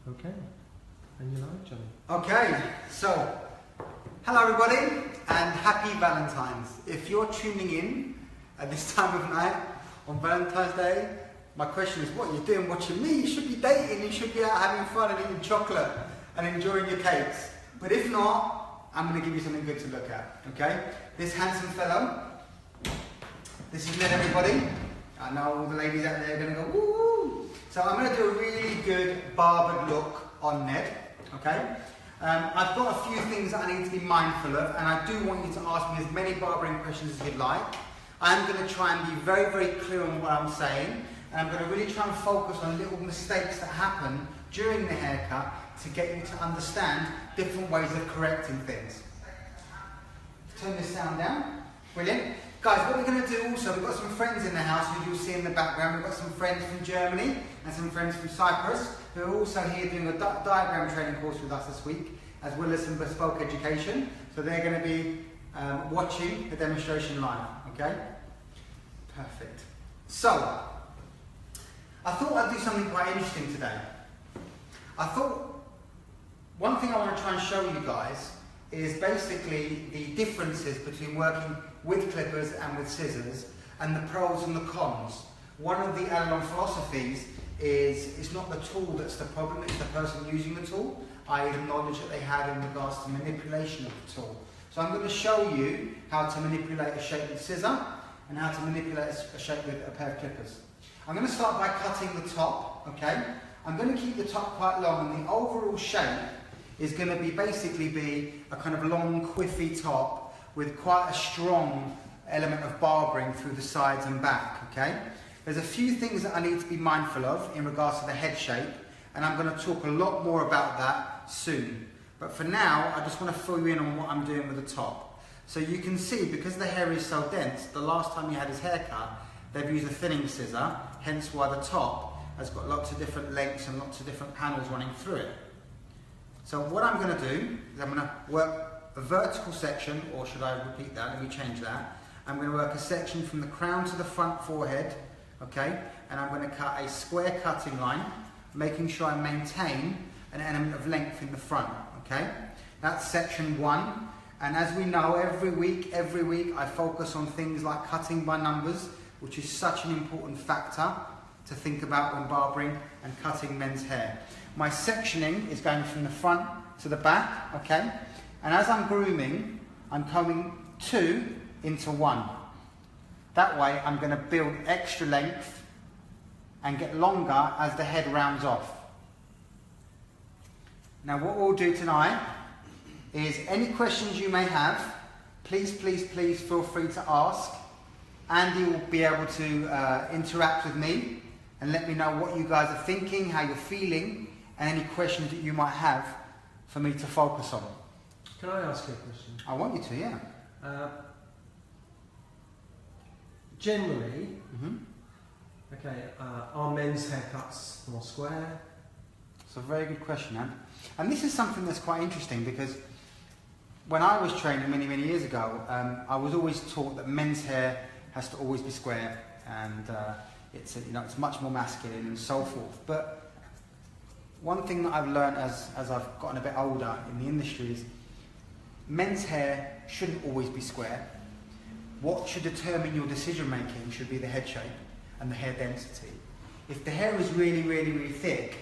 Okay, and you like, Johnny? Okay, so hello everybody and happy Valentine's. If you're tuning in at this time of night on Valentine's Day, my question is, what are you doing watching me? You should be dating, you should be out having fun and eating chocolate and enjoying your cakes. But if not, I'm going to give you something good to look at, okay? This handsome fellow, this is Ned, everybody. I know all the ladies out there are going to go, woo! So I'm going to do a really good barbered look on Ned, okay? I've got a few things that I need to be mindful of, and I do want you to ask me as many barbering questions as you'd like. I'm going to try and be very, very clear on what I'm saying, and I'm going to really try and focus on little mistakes that happen during the haircut to get you to understand different ways of correcting things. Turn this sound down. Brilliant. Guys, what we're going to do also, we've got some friends in the house who you'll see in the background. We've got some friends from Germany and some friends from Cyprus who are also here doing a diagram training course with us this week, as well as some bespoke education. So they're going to be watching the demonstration live, okay? Perfect. So, I thought I'd do something quite interesting today. I thought one thing I want to try and show you guys is basically the differences between working with clippers and with scissors, and the pros and the cons. One of the Allilon philosophies is it's not the tool that's the problem, it's the person using the tool, i.e. the knowledge that they had in regards to manipulation of the tool. So I'm going to show you how to manipulate a shape with scissor and how to manipulate a shape with a pair of clippers. I'm going to start by cutting the top, okay? I'm going to keep the top quite long, and the overall shape is going to be basically a kind of long, quiffy top with quite a strong element of barbering through the sides and back, okay? There's a few things that I need to be mindful of in regards to the head shape, and I'm going to talk a lot more about that soon. But for now, I just want to fill you in on what I'm doing with the top. So you can see, because the hair is so dense, the last time he had his hair cut, they've used a thinning scissor, hence why the top has got lots of different lengths and lots of different panels running through it. So what I'm going to do is I'm going to work a vertical section, or should I repeat that? Let me change that. I'm going to work a section from the crown to the front forehead, okay? And I'm going to cut a square cutting line, making sure I maintain an element of length in the front, okay? That's section one. And as we know, every week, I focus on things like cutting by numbers, which is such an important factor to think about when barbering and cutting men's hair. My sectioning is going from the front to the back, okay? And as I'm grooming, I'm coming 2 into 1. That way I'm going to build extra length and get longer as the head rounds off. Now what we'll do tonight is any questions you may have, please feel free to ask. Andy will be able to interact with me and let me know what you guys are thinking, how you're feeling, and any questions that you might have for me to focus on. Can I ask you a question? I want you to, yeah. Generally, okay, are men's haircuts more square? It's a very good question, Anne. And this is something that's quite interesting, because when I was training many years ago, I was always taught that men's hair has to always be square, and it's much more masculine and so forth. But one thing that I've learned as I've gotten a bit older in the industry is men's hair shouldn't always be square. What should determine your decision making should be the head shape and the hair density. If the hair is really thick,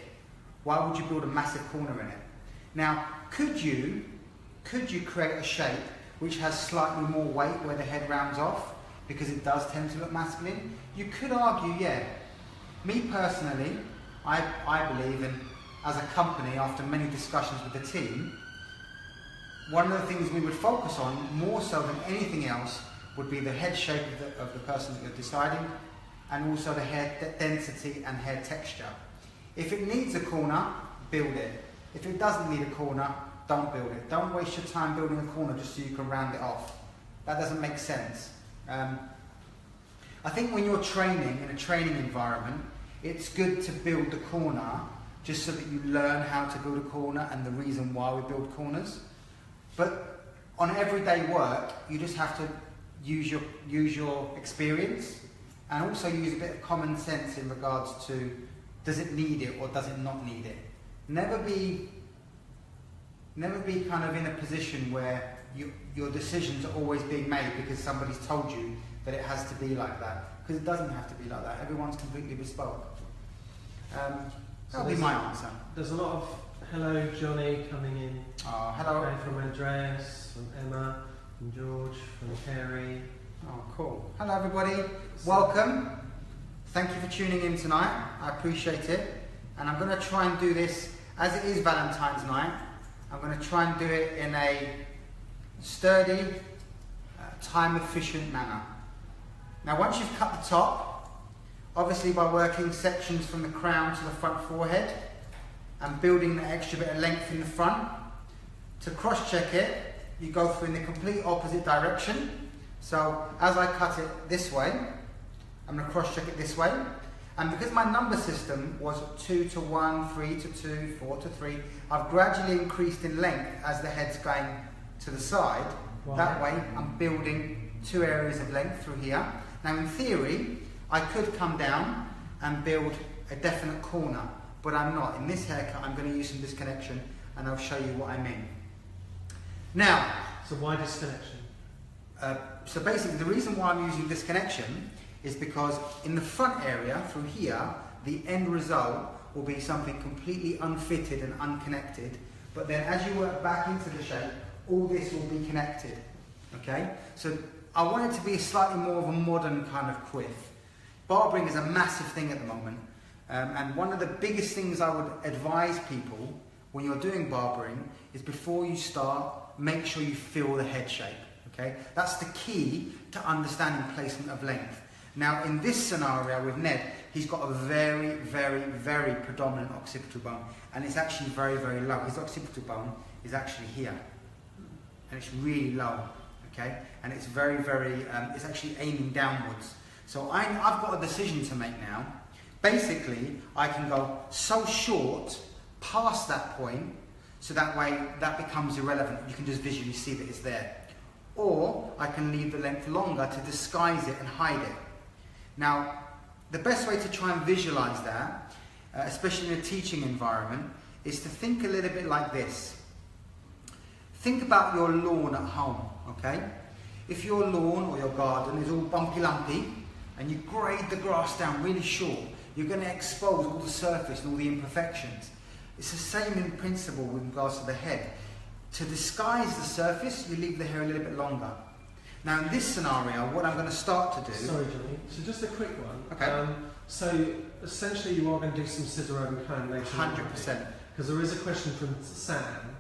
why would you build a massive corner in it? Now, could you create a shape which has slightly more weight where the head rounds off, because it does tend to look masculine? You could argue, yeah. Me personally, I believe, and as a company, after many discussions with the team, one of the things we would focus on, more so than anything else, would be the head shape of the person that you're deciding, and also the hair density and hair texture. If it needs a corner, build it. If it doesn't need a corner, don't build it. Don't waste your time building a corner just so you can round it off. That doesn't make sense. I think when you're training in a training environment, it's good to build the corner just so that you learn how to build a corner and the reason why we build corners. But on everyday work, you just have to use your experience, and also use a bit of common sense in regards to, does it need it or does it not need it? never be kind of in a position where your decisions are always being made because somebody's told you that it has to be like that. Because it doesn't have to be like that. Everyone's completely bespoke. That'll be my answer. There's a lot of hello Johnny coming in. Oh, hello. Okay, from Andreas, from Emma, from George, from Kerry. Oh, cool. Hello everybody. Welcome. Thank you for tuning in tonight. I appreciate it. And I'm going to try and do this, as it is Valentine's night, I'm going to try and do it in a sturdy, time-efficient manner. Now once you've cut the top, obviously by working sections from the crown to the front forehead and building the extra bit of length in the front, to cross-check it, you go through in the complete opposite direction. So as I cut it this way, I'm going to cross-check it this way. And because my number system was 2 to 1, 3 to 2, 4 to 3, I've gradually increased in length as the head's going to the side. Wow. That way I'm building 2 areas of length through here. Now in theory, I could come down and build a definite corner, but I'm not. In this haircut, I'm going to use some disconnection and I'll show you what I mean. Now, so why disconnection? So basically the reason why I'm using disconnection is because in the front area through here, the end result will be something completely unfitted and unconnected, but then as you work back into the shape, all this will be connected, okay? So I want it to be slightly more of a modern kind of quiff. Barbering is a massive thing at the moment, and one of the biggest things I would advise people when you're doing barbering is before you start, make sure you feel the head shape, okay? That's the key to understanding placement of length. Now in this scenario with Ned, he's got a very, very, very predominant occipital bone, and it's actually very, very low. His occipital bone is actually here, and it's really low, okay? And it's very, very, it's actually aiming downwards. So I've got a decision to make now. Basically, I can go so short past that point, so that way that becomes irrelevant. You can just visually see that it's there. Or I can leave the length longer to disguise it and hide it. Now, the best way to try and visualize that, especially in a teaching environment, is to think a little bit like this. Think about your lawn at home, okay? If your lawn or your garden is all bumpy lumpy and you grade the grass down really short, you're going to expose all the surface and all the imperfections. It's the same in principle with regards to the head. To disguise the surface, you leave the hair a little bit longer. Now in this scenario, what I'm going to start to do... Sorry Johnny, so just a quick one. Okay. So essentially you are going to do some scissor over comb later 100%. Because there is a question from Sam.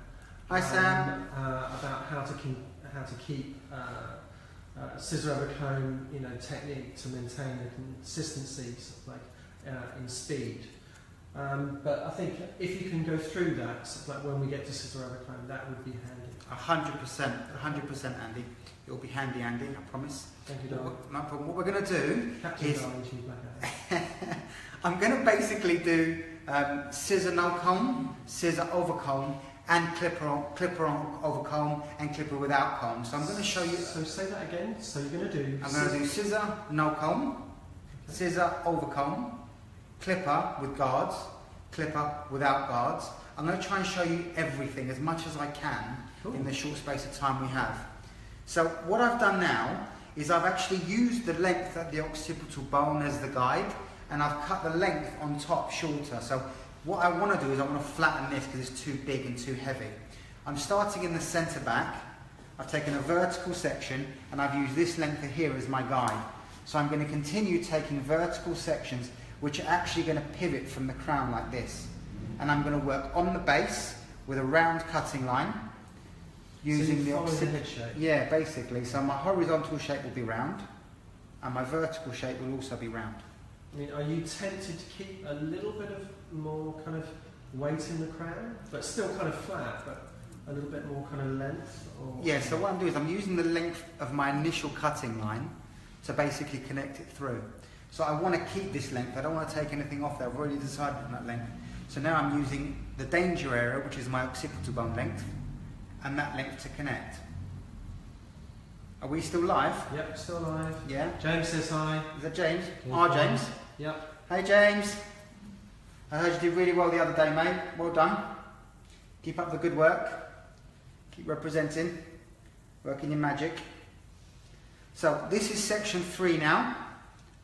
Hi Sam. About how to keep scissor over comb, technique to maintain the consistency, sort of like in speed. But I think if you can go through that, sort of like when we get to scissor over comb, that would be handy. 100%, Andy. It will be handy, Andy, I promise. Thank you, darling. No problem. What we're going to do is... Darling, I'm going to basically do scissor no comb, scissor over comb, and clipper over comb, and clipper without comb. So I'm going to show you... So say that again. So you're going to do... I'm going to do scissor no comb, okay. Scissor over comb, clipper with guards, clipper without guards. I'm going to try and show you everything as much as I can in the short space of time we have. So what I've done now is I've actually used the length at the occipital bone as the guide, and I've cut the length on top shorter. So what I want to do is I want to flatten this because it's too big and too heavy. I'm starting in the centre back. I've taken a vertical section and I've used this length here as my guide. So I'm going to continue taking vertical sections which are actually going to pivot from the crown like this. And I'm going to work on the base with a round cutting line. Using the head shape. Yeah, basically. So my horizontal shape will be round, and my vertical shape will also be round. I mean, are you tempted to keep a little bit of more kind of weight in the crown, but still kind of flat, but a little bit more kind of length? Or yeah. So what I'm doing is I'm using the length of my initial cutting line to basically connect it through. So I want to keep this length. I don't want to take anything off there. I've already decided on that length. So now I'm using the danger area, which is my occipital bone length, and that length to connect. Are we still live? Yep, still live. Yeah. James says hi. Is that James? Here's James. Yep. Hey James. I heard you did really well the other day, mate. Well done. Keep up the good work. Keep representing. Working your magic. So this is section 3 now.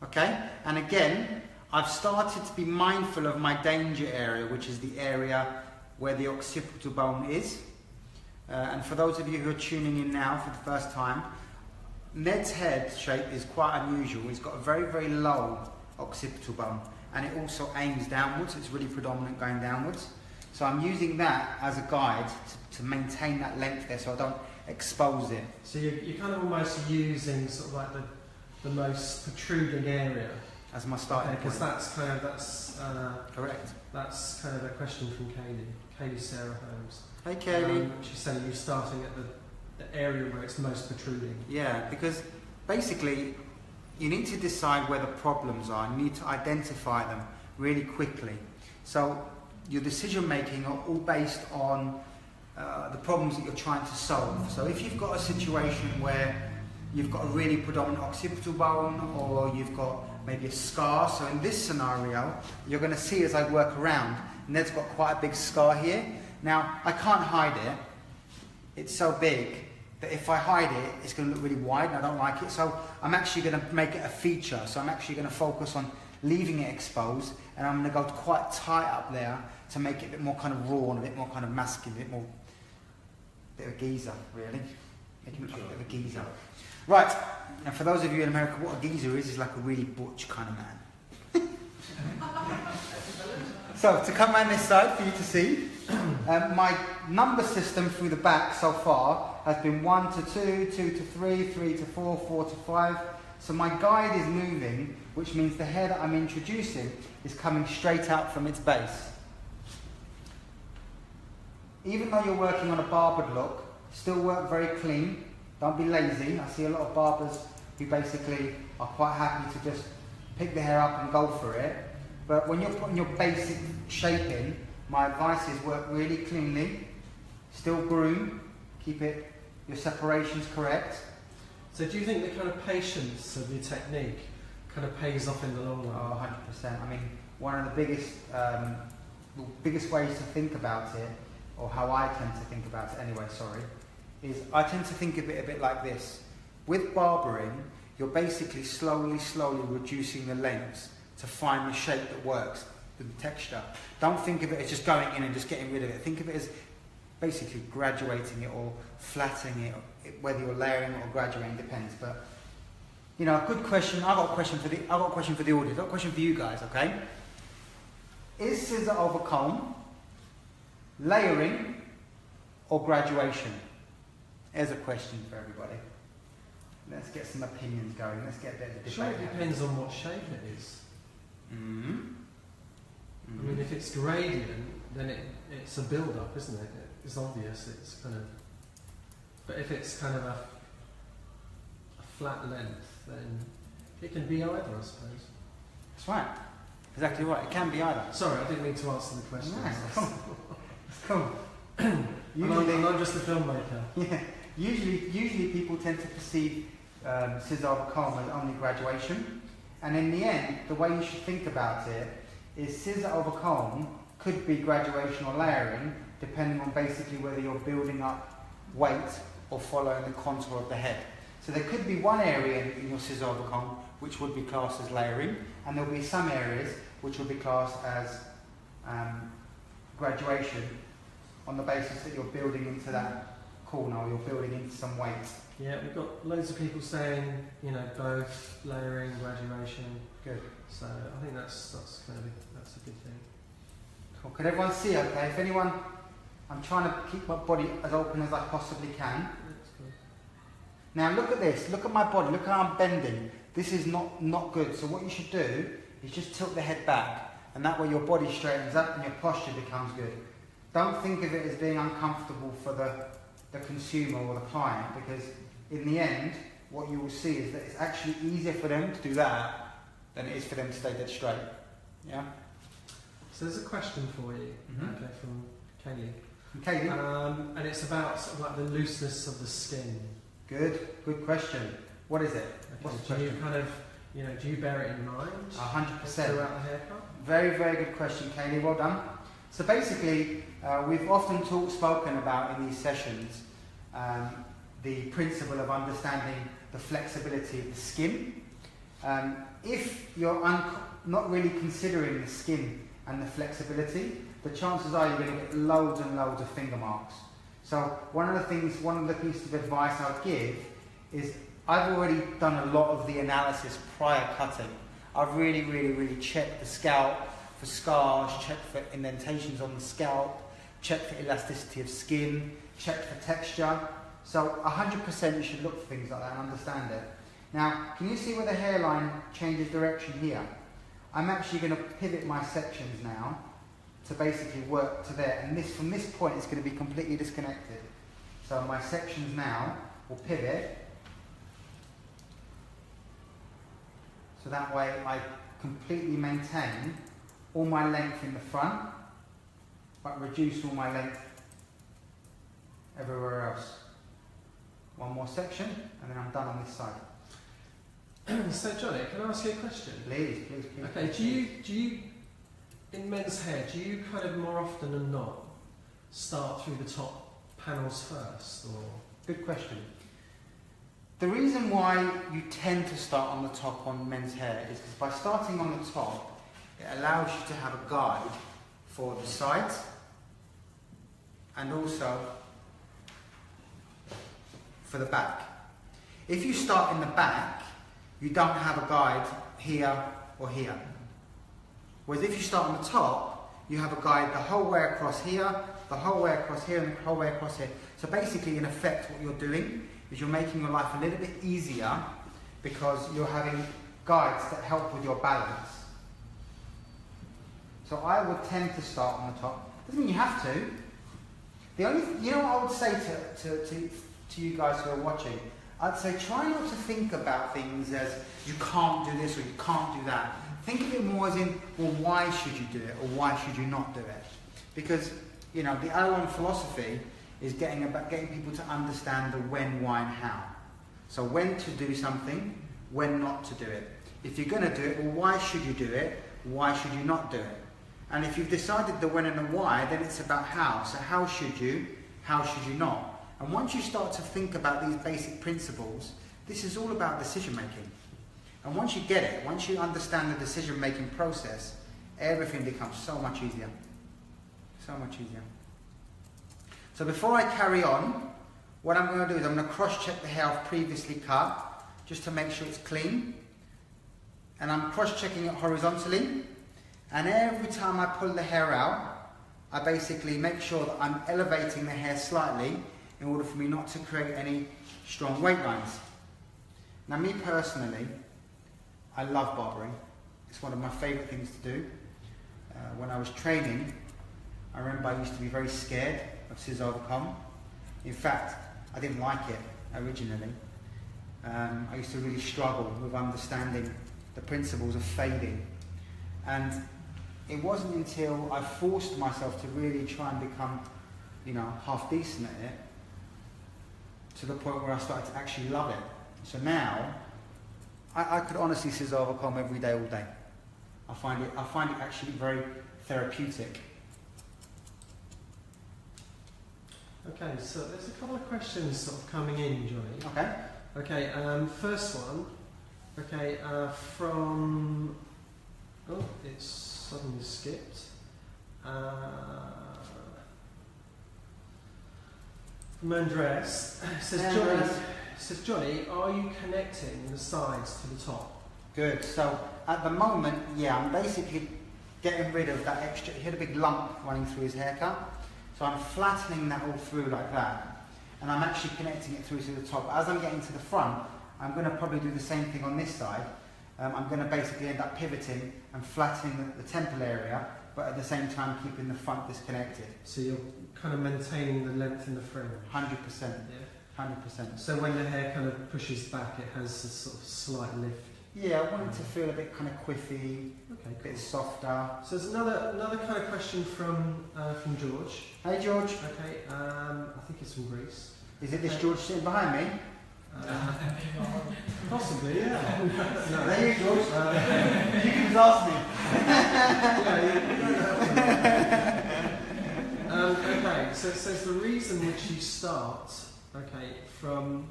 Okay? And again, I've started to be mindful of my danger area, which is the area where the occipital bone is. And for those of you who are tuning in now for the first time, Ned's head shape is quite unusual. He's got a very, very low occipital bone, and it also aims downwards. It's really predominant going downwards. So I'm using that as a guide to maintain that length there so I don't expose it. So you're kind of almost using sort of like the most protruding area As my starting point. Because that's correct. That's kind of a question from Kaylee Sarah Holmes. Hey Kaylee. She's saying you're starting at the area where it's most protruding. Yeah, because basically you need to decide where the problems are. You need to identify them really quickly. So your decision making are all based on the problems that you're trying to solve. So if you've got a situation where you've got a really predominant occipital bone, or you've got maybe a scar, so in this scenario you're going to see as I work around, Ned's got quite a big scar here. Now I can't hide it, it's so big that if I hide it, it's going to look really wide and I don't like it, so I'm actually going to make it a feature. So I'm actually going to focus on leaving it exposed, and I'm going to go quite tight up there to make it a bit more kind of raw and a bit more kind of masculine, a bit of a geezer, really. Making it a bit of a geezer. Right, now for those of you in America, what a geezer is like a really butch kind of man. So, to come around this side for you to see, my number system through the back so far has been 1 to 2, 2 to 3, 3 to 4, 4 to 5. So my guide is moving, which means the hair that I'm introducing is coming straight out from its base. Even though you're working on a barbered look, still work very clean. Don't be lazy. I see a lot of barbers who basically are quite happy to just pick the hair up and go for it. But when you're putting your basic shape in, my advice is work really cleanly, still groom, keep it, your separations correct. So do you think the kind of patience of your technique kind of pays off in the long run? Oh, 100%. I mean, one of the biggest ways to think about it, or how I tend to think about it anyway, is I tend to think of it a bit like this. With barbering, you're basically slowly reducing the lengths to find the shape that works with the texture. Don't think of it as just going in and just getting rid of it. Think of it as basically graduating it or flattening it, whether you're layering it or graduating depends. But you know, a good question. I've got a question for the audience. I've got a question for you guys. Okay, is scissor over comb layering or graduation? There's a question for everybody. Let's get some opinions going. Let's get a bit of a debate. Sure, it depends on what shape it is. Mm-hmm. Mm-hmm. I mean, if it's gradient, then it's a build-up, isn't it? It's obvious. It's kind of. But if it's kind of a flat length, then it can be either, I suppose. That's right. Exactly right. It can be either. Sorry, I didn't mean to answer the question. No, cool. I'm just a filmmaker. Yeah. Usually people tend to perceive scissor over comb as only graduation, and in the end, the way you should think about it is scissor over comb could be graduation or layering, depending on basically whether you're building up weight or following the contour of the head. So there could be one area in your scissor over comb which would be classed as layering, and there'll be some areas which will be classed as graduation on the basis that you're building into that corner or you're building into some weight. Yeah, we've got loads of people saying, you know, both layering, graduation. Good. So I think that's a good thing. Cool. Can everyone see okay? If anyone, I'm trying to keep my body as open as I possibly can. That's good. Now look at this, look at my body, look how I'm bending. This is not good. So what you should do is just tilt the head back, and that way your body straightens up and your posture becomes good. Don't think of it as being uncomfortable for the consumer or the client, because in the end, what you will see is that it's actually easier for them to do that than it is for them to stay dead straight. Yeah? So there's a question for you, okay, from Kaylee. Kaylee? And it's about sort of like the looseness of the skin. Good question. What is it? Okay, What's the do you question? kind of You know, do you bear it in mind? 100%. Throughout the haircut? Very, very good question, Kaylee. Well done. So basically, we've often spoken about in these sessions the principle of understanding the flexibility of the skin. If you're not really considering the skin and the flexibility, the chances are you're going to get loads and loads of finger marks. So one of the pieces of advice I would give is I've already done a lot of the analysis prior cutting. I've really checked the scalp for scars, checked for indentations on the scalp, checked for elasticity of skin, checked for texture. So 100% you should look for things like that and understand it. Now, can you see where the hairline changes direction here? I'm actually going to pivot my sections now to basically work to there. And this, from this point, it's going to be completely disconnected. So my sections now will pivot. So that way I completely maintain all my length in the front, but reduce all my length everywhere else. One more section, and then I'm done on this side. So Johnny, can I ask you a question? Please. Okay, do you, in men's hair, do you kind of more often than not start through the top panels first, or? Good question. The reason why you tend to start on the top on men's hair is because by starting on the top, it allows you to have a guide for the sides and also for the back. If you start in the back, you don't have a guide here or here. Whereas if you start on the top, you have a guide the whole way across here, the whole way across here, and the whole way across here. So basically, in effect, what you're doing is you're making your life a little bit easier because you're having guides that help with your balance. So I would tend to start on the top. Doesn't mean you have to. The only, you know what I would say to you guys who are watching? I'd say try not to think about things as you can't do this or you can't do that. Think of it more as in, well, why should you do it or why should you not do it? Because, you know, the Allilon philosophy is getting people to understand the when, why and how. So when to do something, when not to do it. If you're going to do it, well, why should you do it? Why should you not do it? And if you've decided the when and the why, then it's about how. So how should you not? And once you start to think about these basic principles, this is all about decision making. And once you get it, once you understand the decision making process, everything becomes so much easier. So much easier. So before I carry on, what I'm going to do is I'm going to cross-check the hair I've previously cut, just to make sure it's clean. And I'm cross-checking it horizontally. And every time I pull the hair out, I basically make sure that I'm elevating the hair slightly in order for me not to create any strong weight lines. Now, me personally, I love barbering. It's one of my favourite things to do. When I was training, I remember I used to be very scared of scissor over comb. In fact, I didn't like it originally. I used to really struggle with understanding the principles of fading. And it wasn't until I forced myself to really try and become, you know, half decent at it, to the point where I started to actually love it. So now, I could honestly scissor over comb every day, all day. I find it actually very therapeutic. Okay, so there's a couple of questions sort of coming in, Johnny. Okay. Okay, first one, okay, from, oh, it's suddenly skipped. From Andres, says Johnny, are you connecting the sides to the top? Good. So at the moment, yeah, I'm basically getting rid of that extra. He had a big lump running through his haircut, so I'm flattening that all through like that, and I'm actually connecting it through to the top. As I'm getting to the front, I'm going to probably do the same thing on this side. I'm going to basically end up pivoting and flattening the temple area, but at the same time keeping the front disconnected. So you're kind of maintaining the length in the fringe? 100%. Yeah. 100%. So when the hair kind of pushes back, it has a sort of slight lift? Yeah, I want it to feel a bit kind of quiffy, okay, a bit softer. So there's another kind of question from George. Hey George. Okay, I think it's from Greece. Is it this George sitting behind me? Possibly, yeah. No, There you go. You can just ask me. Okay, so the reason which you start, okay, from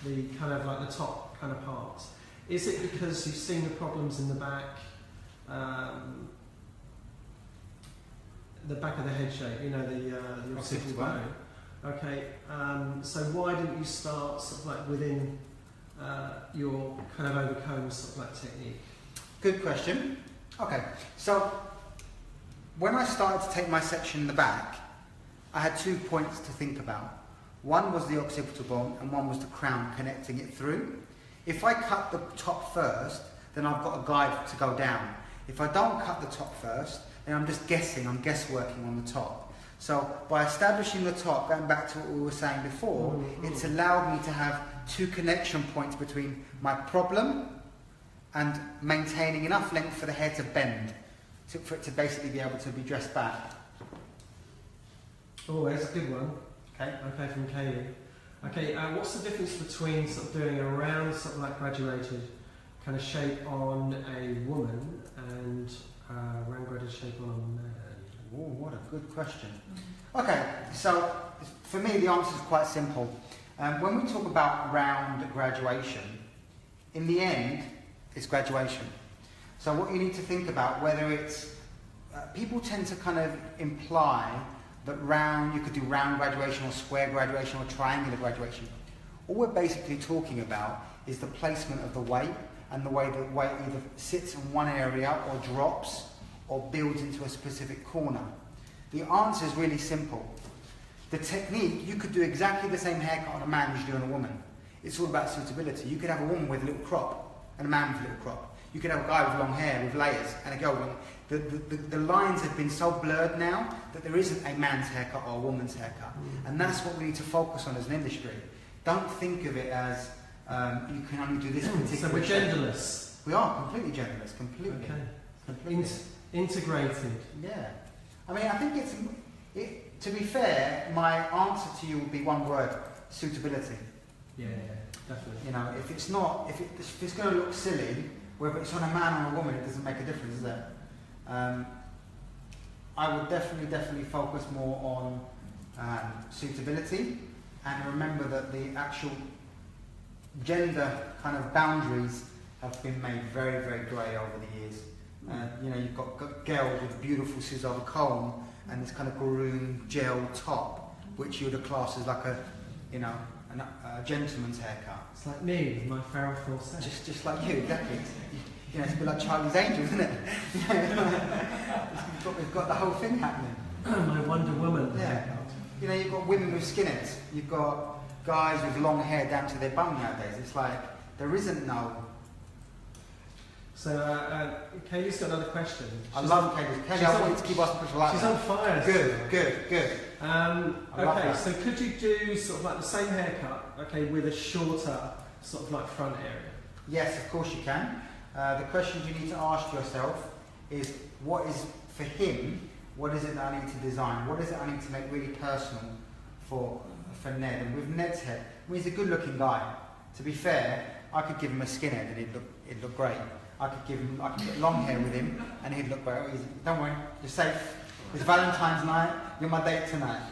the kind of like the top kind of part, is it because you've seen the problems in the back of the head shape, you know, the occipital bone? Okay, so why didn't you start sort of like within your kind of overcomb sort of like technique? Good question. Okay, so when I started to take my section in the back, I had 2 points to think about. One was the occipital bone and one was the crown connecting it through. If I cut the top first, then I've got a guide to go down. If I don't cut the top first, then I'm just guessing, I'm guessworking on the top. So by establishing the top, going back to what we were saying before, it's allowed me to have 2 connection points between my problem and maintaining enough length for the hair to bend, for it to basically be able to be dressed back. Oh, that's a good one. Okay. Okay, from Kaylee. Okay, what's the difference between sort of doing a round, sort of like graduated kind of shape on a woman and round graduated shape on a man? Oh, what a good question. Okay, so for me the answer is quite simple. When we talk about round graduation, in the end, it's graduation. So what you need to think about, whether it's, people tend to kind of imply that round, you could do round graduation or square graduation or triangular graduation. All we're basically talking about is the placement of the weight and the way the weight either sits in one area or drops or builds into a specific corner. The answer is really simple. The technique, you could do exactly the same haircut on a man as you do on a woman. It's all about suitability. You could have a woman with a little crop and a man with a little crop. You could have a guy with long hair with layers and a girl with long. The lines have been so blurred now that there isn't a man's haircut or a woman's haircut. And that's what we need to focus on as an industry. Don't think of it as you can only do this particular. So we're genderless. We are completely genderless, completely. Okay. Completely. Integrated. Yeah. I mean, I think to be fair, my answer to you would be one word: suitability. Yeah, definitely. You know, if it's not, if it's going to look silly, whether it's on a man or a woman, it doesn't make a difference, does it? I would definitely focus more on suitability, and remember that the actual gender kind of boundaries have been made very, very grey over the years. You know, you've got girls with beautiful scissors over comb and this kind of groomed gel top, which you would have classed as like a, you know, a gentleman's haircut. It's like me with my Farrell set. Just like you, exactly. You know, it's a bit like Charlie's Angels, isn't it? We've got the whole thing happening. My Wonder Woman haircut. You know, you've got women with skinheads. You've got guys with long hair down to their bum nowadays. It's like, there isn't no... So, Kaylee's got another question. I love Kaylee. Kaylee, I want you to keep asking questions like that. She's on fire. Good. Okay, so could you do sort of like the same haircut, okay, with a shorter sort of like front area? Yes, of course you can. The questions you need to ask yourself is, what is, for him, what is it that I need to design? What is it I need to make really personal for Ned? And with Ned's head, I mean, he's a good looking guy. To be fair, I could give him a skinhead and it'd look great. I could get long hair with him and he'd look very easy. Don't worry, you're safe. It's Valentine's night, you're my date tonight.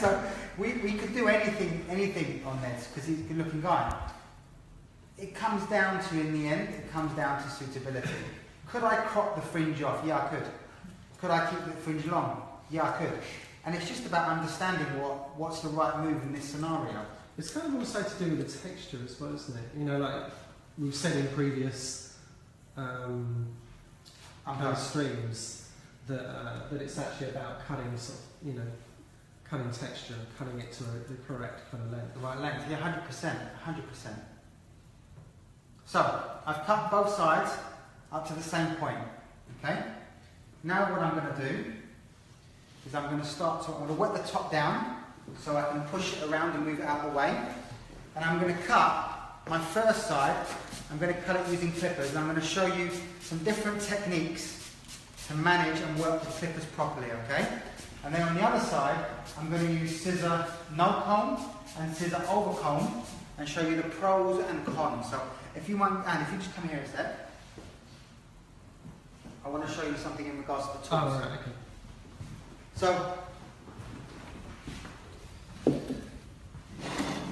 So we could do anything on Ned because he's a good looking guy. It comes down to, in the end, it comes down to suitability. Could I crop the fringe off? Yeah, I could. Could I keep the fringe long? Yeah, I could. And it's just about understanding what's the right move in this scenario. It's kind of also to do with the texture as well, isn't it? You know, like we've said in previous streams that it's actually about cutting sort of, you know, cutting texture, cutting it to the correct kind of length. The right length, yeah, 100%. So, I've cut both sides up to the same point, okay? Now what I'm going to do is I'm going to wet the top down so I can push it around and move it out of the way. And I'm going to cut my first side, I'm going to cut it using clippers, and I'm going to show you some different techniques to manage and work the clippers properly, okay? And then on the other side, I'm going to use scissor no comb and scissor over comb, and show you the pros and cons. So if you want, and if you just come here instead, I want to show you something in regards to the tools. Oh, right, okay. So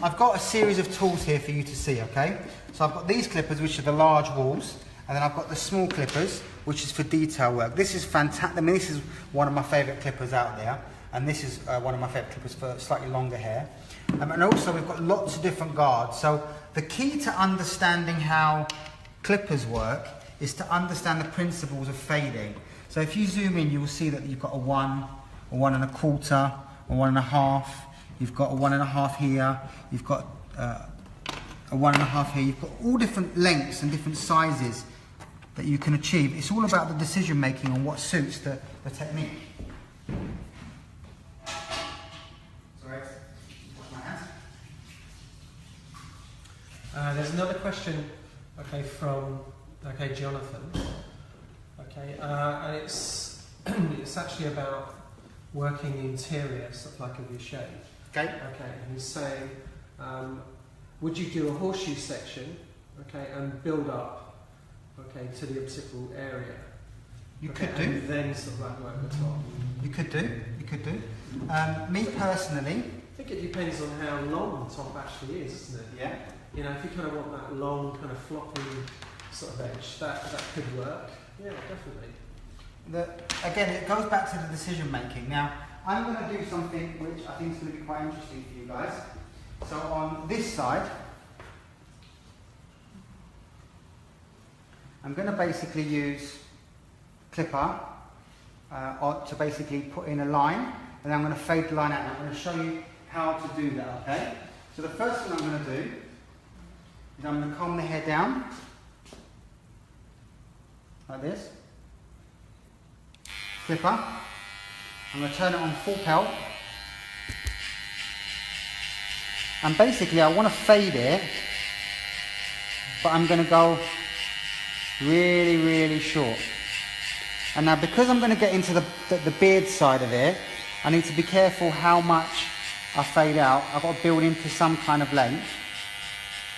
I've got a series of tools here for you to see, okay? So I've got these clippers, which are the large walls, and then I've got the small clippers, which is for detail work. This is fantastic. I mean, this is one of my favourite clippers out there, and this is one of my favourite clippers for slightly longer hair. And also we've got lots of different guards. So the key to understanding how clippers work is to understand the principles of fading. So if you zoom in, you will see that you've got a 1, a 1 1/4, a 1 1/2. You've got a 1 1/2 here. You've got a 1 1/2 here. You've got all different lengths and different sizes that you can achieve. It's all about the decision making on what suits the technique. Sorry, wash my hands. There's another question, okay, from Jonathan. Okay, and it's it's actually about working the interior stuff like of your shape. Okay. Okay, and he's saying, would you do a horseshoe section, okay, and build up, okay, to the optical area? You okay, could do. And then sort of like work the top. You could do. You could do. Me personally, I think it depends on how long the top actually is, isn't it? yeah. You know, if you kind of want that long, kind of floppy sort of edge, that could work. Yeah, definitely. Again, it goes back to the decision making. Now, I'm going to do something which I think is going to be quite interesting for you guys. So on this side, I'm going to basically use clipper to basically put in a line, and I'm going to fade the line out. And I'm going to show you how to do that, okay? So the first thing I'm going to do is I'm going to comb the hair down, like this. Clipper. I'm going to turn it on full pelt. And basically I want to fade it, but I'm going to go really, really short. And now because I'm going to get into the beard side of it, I need to be careful how much I fade out. I've got to build into some kind of length.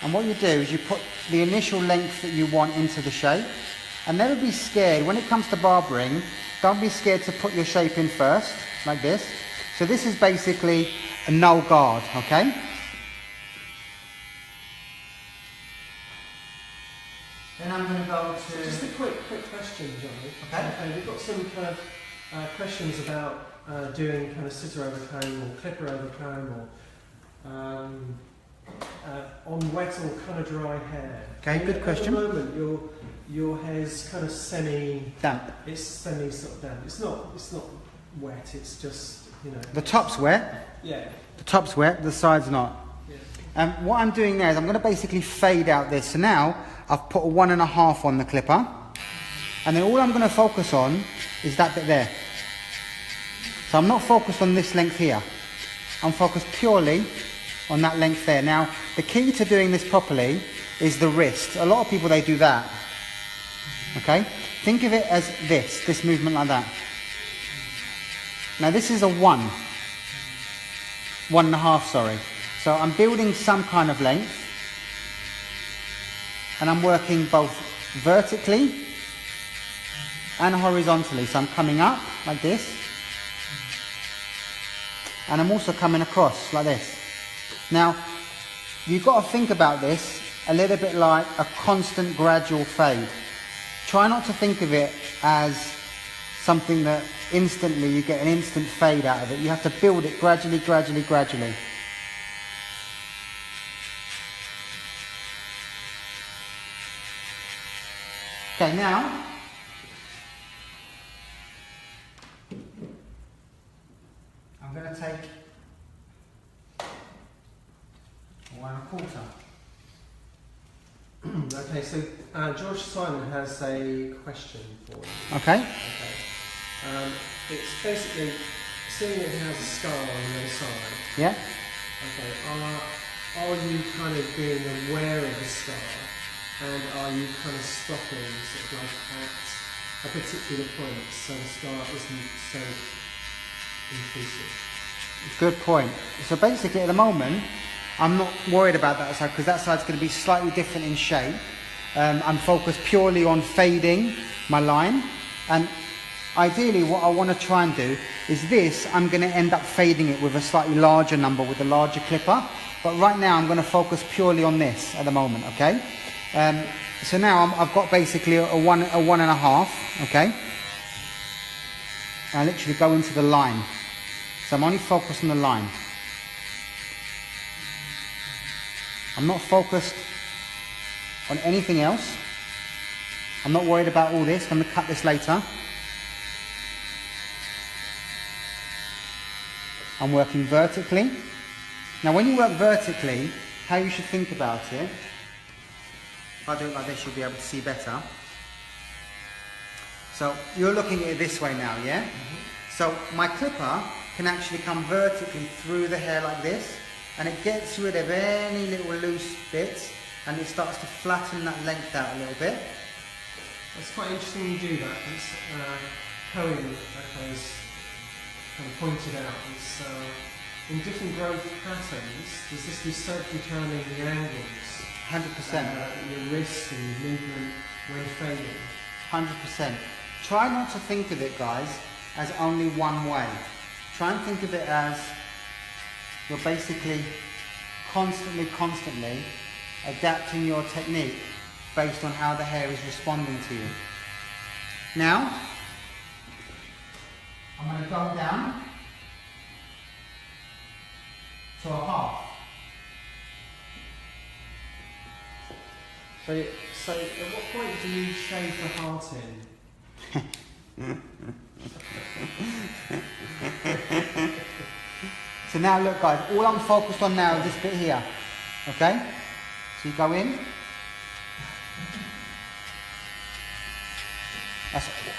And what you do is you put the initial length that you want into the shape, and never be scared. When it comes to barbering, don't be scared to put your shape in first, like this. So this is basically a no guard, okay? Then I'm going to go to... Just a quick question, Johnny. Okay. We've got some kind of questions about doing kind of scissor over comb or clipper over comb or on wet or kind of dry hair. Okay, good question. At the moment, your hair's kind of damp. It's semi sort of damp. It's not wet. It's just, you know. The top's wet. Yeah. The top's wet. The side's not. Yeah. What I'm doing now is I'm going to basically fade out this. So now I've put a 1 1/2 on the clipper, and then all I'm going to focus on is that bit there. So I'm not focused on this length here. I'm focused purely on that length there. Now the key to doing this properly is the wrist. A lot of people, they do that. Okay? Think of it as this movement like that. Now this is a 1 1/2, sorry. So I'm building some kind of length, and I'm working both vertically and horizontally. So I'm coming up like this, and I'm also coming across like this. Now, you've got to think about this a little bit like a constant gradual fade. Try not to think of it as something that instantly you get an instant fade out of it. You have to build it gradually, gradually, gradually. Okay, now I'm going to take 1 1/4. Okay, so George Simon has a question for you. Okay. It's basically, seeing it has a scar on the other side. Yeah. Okay, are you kind of being aware of the scar, and are you kind of stopping sort of like at a particular point so the scar isn't so intrusive? Good point. So basically at the moment I'm not worried about that side because that side's going to be slightly different in shape. I'm focused purely on fading my line, and ideally what I want to try and do is this, I'm going to end up fading it with a slightly larger number with a larger clipper, but right now I'm going to focus purely on this at the moment, okay? So now I've got basically a 1.5, okay? I literally go into the line, so I'm only focused on the line. I'm not focused on anything else. I'm not worried about all this. I'm going to cut this later. I'm working vertically. Now when you work vertically, how you should think about it, if I do it like this, you'll be able to see better. So you're looking at it this way now, yeah? Mm-hmm. So my clipper can actually come vertically through the hair like this, and it gets rid of any little loose bits, and it starts to flatten that length out a little bit. It's quite interesting you do that. It's, Cohen has kind of pointed out is in different growth patterns, there's this determining the angles. 100%. Your wrist and your movement when fading. 100%. Try not to think of it, guys, as only one way. Try and think of it as you're basically constantly adapting your technique based on how the hair is responding to you. Now, I'm going to go down to a half. So at what point do you shave the heart in? So now look guys, all I'm focused on now is this bit here, okay? So you go in.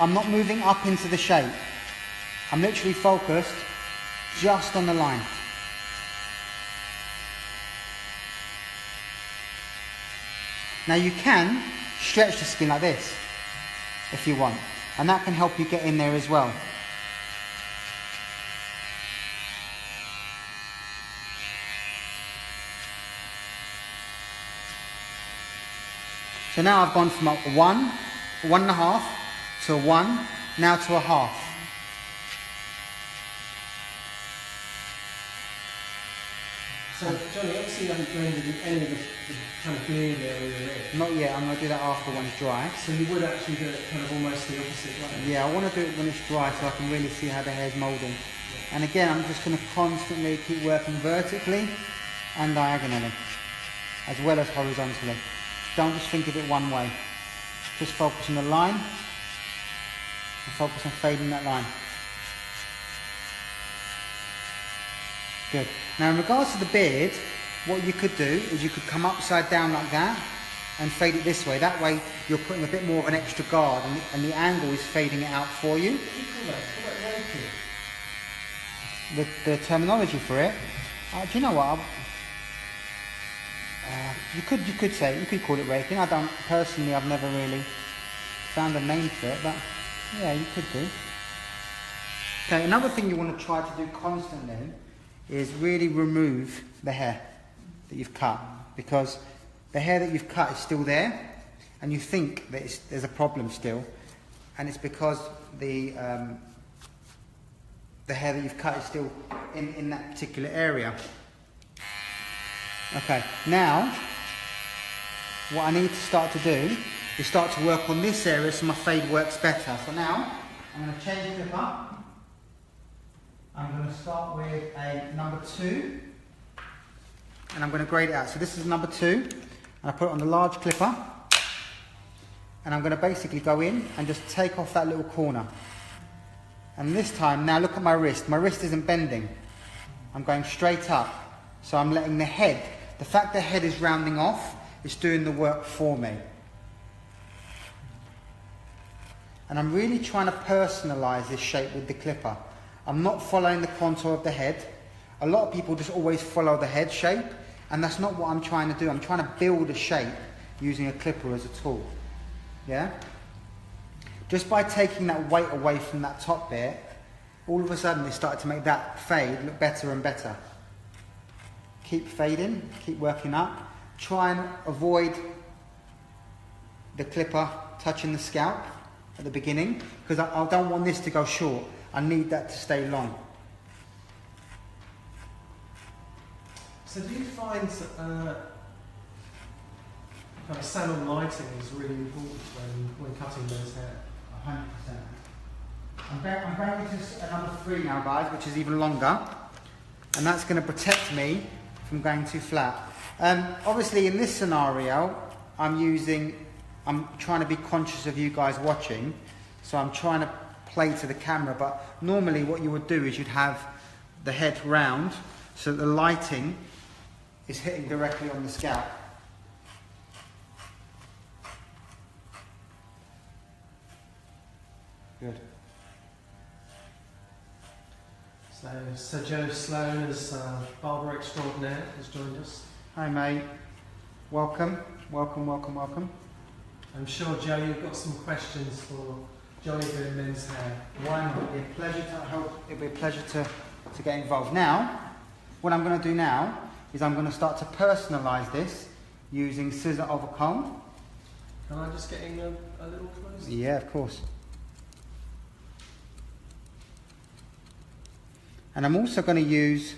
I'm not moving up into the shape. I'm literally focused just on the line. Now you can stretch the skin like this if you want, and that can help you get in there as well. So now I've gone from a 1.5 to a 1, now to a half. So Johnny, obviously you haven't blended any of the kind of beard area in. Not yet, I'm going to do that after when it's dry. So you would actually do it kind of almost the opposite way? Yeah, I want to do it when it's dry so I can really see how the hair's moulding. Yeah. And again, I'm just going to constantly keep working vertically and diagonally, as well as horizontally. Don't just think of it one way. Just focus on the line and focus on fading that line. Good. Now in regards to the beard, what you could do is you could come upside down like that and fade it this way. That way you're putting a bit more of an extra guard and the angle is fading it out for you. The terminology for it, do you know what? You could call it raking. I don't personally. I've never really found a name for it, but yeah, you could do. Okay, another thing you want to try to do constantly is really remove the hair that you've cut, because the hair that you've cut is still there, and you think that there's a problem still, and it's because the hair that you've cut is still in that particular area. Okay, now what I need to start to do is start to work on this area so my fade works better. So now I'm going to change the clip. I'm going to start with a number 2 and I'm going to grade it out. So this is number 2 and I put it on the large clipper and I'm going to basically go in and just take off that little corner. And this time, now look at my wrist. My wrist isn't bending. I'm going straight up. So I'm letting the head, the fact the head is rounding off, is doing the work for me. And I'm really trying to personalise this shape with the clipper. I'm not following the contour of the head. A lot of people just always follow the head shape, and that's not what I'm trying to do. I'm trying to build a shape using a clipper as a tool. Yeah? Just by taking that weight away from that top bit, all of a sudden it started to make that fade look better and better. keep fading, keep working up. Try and avoid the clipper touching the scalp at the beginning, because I don't want this to go short. I need that to stay long. So do you find kind of salon lighting is really important when cutting men's hair? 100%. I'm going to number 3 now, guys, which is even longer, and that's going to protect me from going too flat. Obviously, in this scenario, I'm trying to be conscious of you guys watching, so I'm trying to play to the camera. But normally, what you would do is you'd have the head round, so that the lighting is hitting directly on the scalp. Good. So Joe Sloan, as barber extraordinaire, has joined us. Hi, mate. Welcome, welcome, welcome, welcome. I'm sure, Joe, you've got some questions for Johnny doing men's hair. Why not? It'd be a pleasure to help. It'd be a pleasure to get involved. Now, what I'm going to do now is I'm going to start to personalise this using scissor over comb. Can I just get in a little closer? Yeah, of course. And I'm also going to use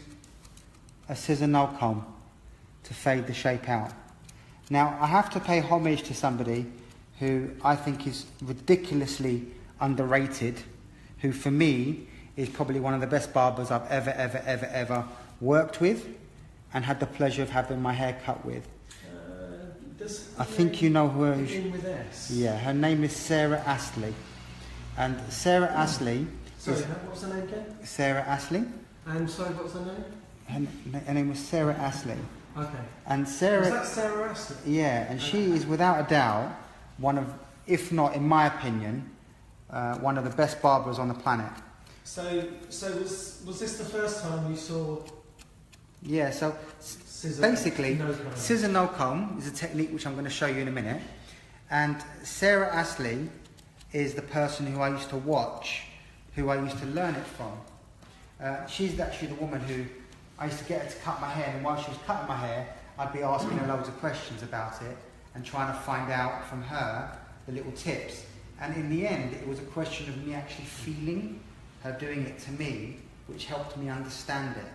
a scissor no comb to fade the shape out. Now, I have to pay homage to somebody who I think is ridiculously underrated, who for me is probably one of the best barbers I've ever worked with and had the pleasure of having my hair cut with. I think you know who. Begin with S. Yeah, her name is Sarah Astley. And Sarah Astley... Sorry, what was her name again? Sarah Astley. And sorry, what was her name? Her name was Sarah Astley. Okay. And Sarah... Was that Sarah Astley? Yeah, and she is without a doubt one of, if not in my opinion, one of the best barbers on the planet. So was this the first time you saw... Yeah, so scissor basically, no comb? scissor no comb is a technique which I'm going to show you in a minute. And Sarah Astley is the person who I used to watch, who I used to learn it from. She's actually the woman who I used to get her to cut my hair, and while she was cutting my hair, I'd be asking her loads of questions about it and trying to find out from her the little tips. And in the end, it was a question of me actually feeling her doing it to me, which helped me understand it.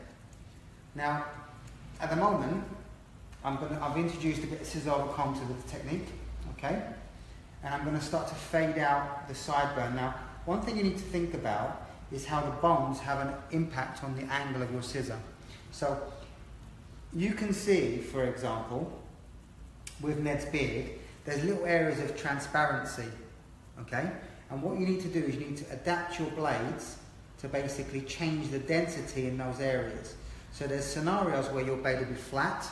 Now, at the moment, I've introduced a bit of scissor over comb to the technique, okay? And I'm going to start to fade out the sideburn. Now, one thing you need to think about is how the bones have an impact on the angle of your scissor. So, you can see, for example, with Ned's beard, there's little areas of transparency, okay? And what you need to do is you need to adapt your blades to basically change the density in those areas. So there's scenarios where your blade will be flat,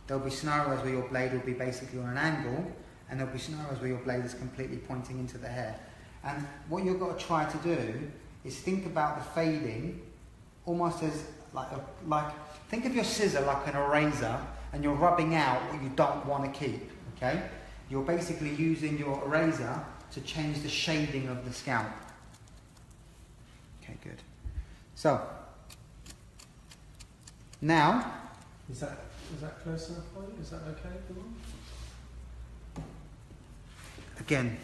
there'll be scenarios where your blade will be basically on an angle, and there'll be scenarios where your blade is completely pointing into the hair. And what you've got to try to do is think about the fading almost as think of your scissor like an eraser, and you're rubbing out what you don't want to keep, okay? You're basically using your eraser to change the shading of the scalp. Okay, good. So, now... Is that close enough for you? Is that okay? Again,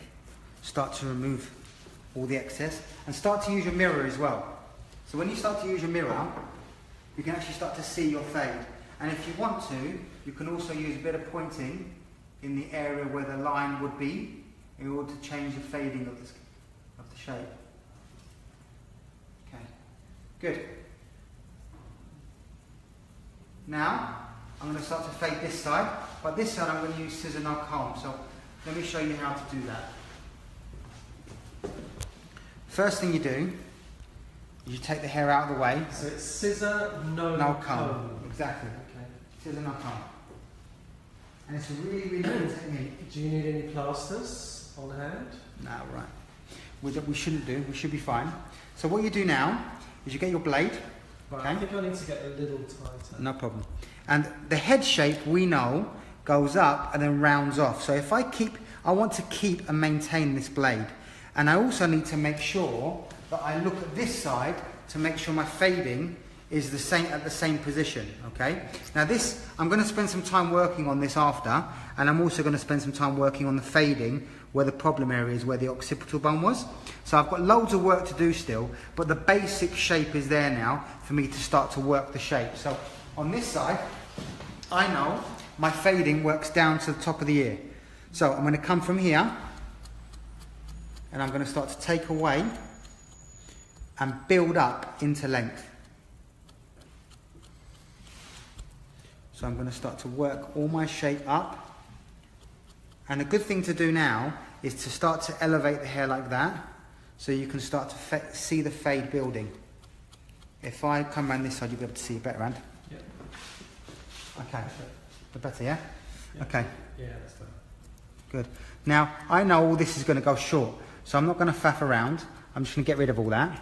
start to remove all the excess and start to use your mirror as well. So when you start to use your mirror, you can actually start to see your fade. And if you want to, you can also use a bit of pointing in the area where the line would be in order to change the fading of the shape. Okay, good. Now, I'm going to start to fade this side, but this side I'm going to use scissor no comb. So let me show you how to do that. First thing you do is you take the hair out of the way. So it's scissor no comb. Exactly. Okay. Scissor no comb. And it's a really, really good technique. Do you need any plasters on hand? No, right. We shouldn't do. We should be fine. So what you do now is you get your blade. Right, okay? I think I need to get a little tighter. No problem. And the head shape, we know, goes up and then rounds off. So if I want to keep and maintain this blade. And I also need to make sure that I look at this side to make sure my fading is the same at the same position, okay? Now this, I'm going to spend some time working on this after, and I'm also going to spend some time working on the fading, where the problem area is, where the occipital bone was. So I've got loads of work to do still, but the basic shape is there now for me to start to work the shape. So on this side, I know my fading works down to the top of the ear. So I'm going to come from here, and I'm going to start to take away and build up into length. So I'm going to start to work all my shape up. And a good thing to do now is to start to elevate the hair like that, so you can start to see the fade building. If I come around this side, you'll be able to see it better, Rand. Yep. Okay. The better, yeah? Yep. Okay. Yeah, that's better. Good. Now, I know all this is going to go short, so I'm not going to faff around. I'm just going to get rid of all that.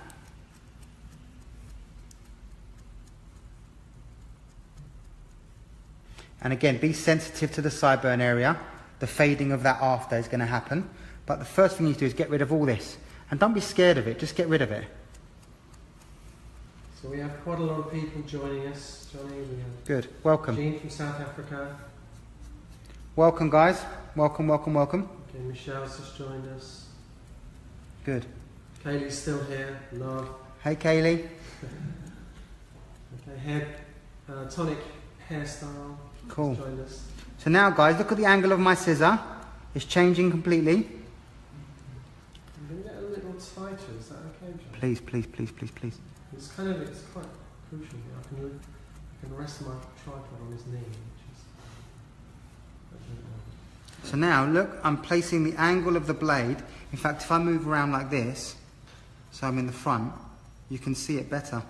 And again, be sensitive to the sideburn area. The fading of that after is going to happen. But the first thing you do is get rid of all this. And don't be scared of it, just get rid of it. So we have quite a lot of people joining us. Johnny, we have Good, welcome. Jean from South Africa. Welcome guys, welcome, welcome, welcome. Okay, Michelle's just joined us. Good. Kaylee's still here, love. Hey Kaylee. Okay, tonic hairstyle. Cool. Joined us. So now guys, look at the angle of my scissor. It's changing completely. I'm going to get a little tighter, is that okay, John? Please, please, please, please, please. It's quite crucial here. I can rest my tripod on his knee, which is... So now, look, I'm placing the angle of the blade. In fact, if I move around like this, so I'm in the front, you can see it better.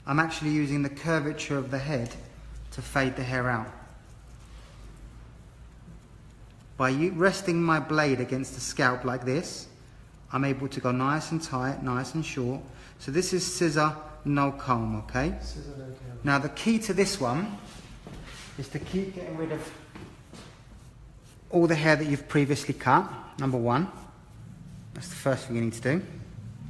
I'm actually using the curvature of the head to fade the hair out. By resting my blade against the scalp like this, I'm able to go nice and tight, nice and short. So this is scissor, no comb, okay? Scissor, no comb. Now the key to this one is to keep getting rid of all the hair that you've previously cut, number one. That's the first thing you need to do.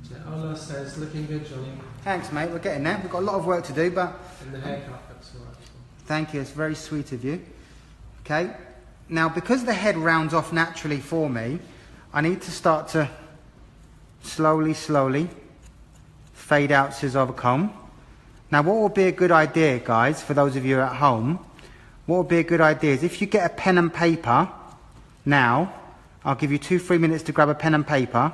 So Ola says, looking good, Johnny. Thanks, mate, we're getting there. We've got a lot of work to do, but... And the haircut looks all right. Thank you, it's very sweet of you. Okay, now because the head rounds off naturally for me, I need to start to slowly fade out scissor over comb. Now what would be a good idea, guys, for those of you at home, what would be a good idea is if you get a pen and paper now, I'll give you 2-3 minutes to grab a pen and paper,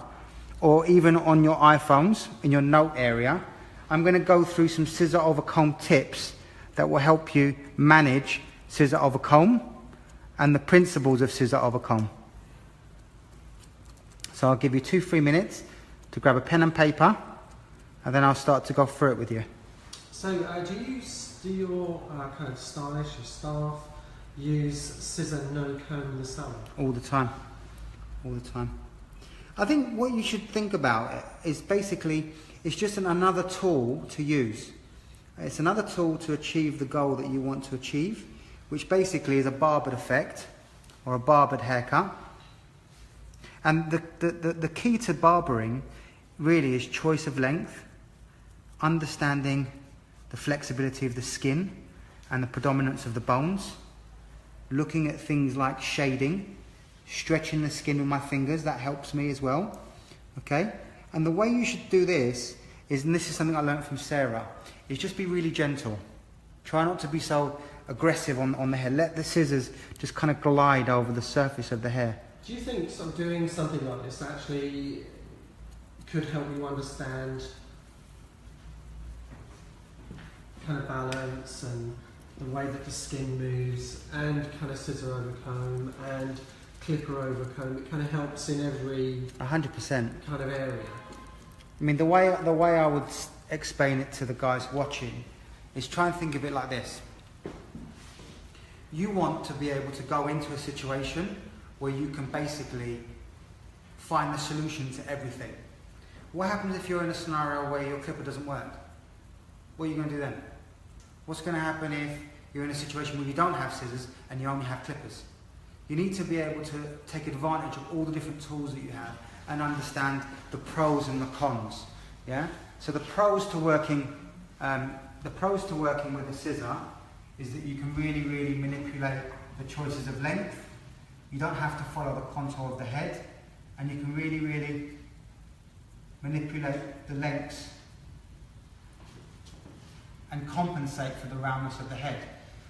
or even on your iPhones, in your note area, I'm going to go through some scissor over comb tips that will help you manage scissor over comb and the principles of scissor over comb. So I'll give you 2-3 minutes to grab a pen and paper, and then I'll start to go through it with you. So do your kind of stylish, your staff, use scissor no comb in the salon? All the time. All the time. I think what you should think about is basically, it's just another tool to use. It's another tool to achieve the goal that you want to achieve, which basically is a barbered effect or a barbered haircut. And the key to barbering really is choice of length, understanding the flexibility of the skin and the predominance of the bones, looking at things like shading, stretching the skin with my fingers, that helps me as well. Okay? And the way you should do this is, and this is something I learned from Sarah, is just be really gentle. Try not to be so aggressive on the hair. Let the scissors just kind of glide over the surface of the hair. Do you think sort of doing something like this actually could help you understand kind of balance and the way that the skin moves, and kind of scissor over comb and clipper over comb? It kind of helps in every 100% kind of area. I mean, the way I would explain it to the guys watching is try and think of it like this. You want to be able to go into a situation where you can basically find the solution to everything. What happens if you're in a scenario where your clipper doesn't work? What are you going to do then? What's going to happen if you're in a situation where you don't have scissors and you only have clippers? You need to be able to take advantage of all the different tools that you have and understand the pros and the cons. Yeah? So the pros to working the pros to working with a scissor is that you can really manipulate the choices of length. You don't have to follow the contour of the head, and you can really manipulate the lengths and compensate for the roundness of the head.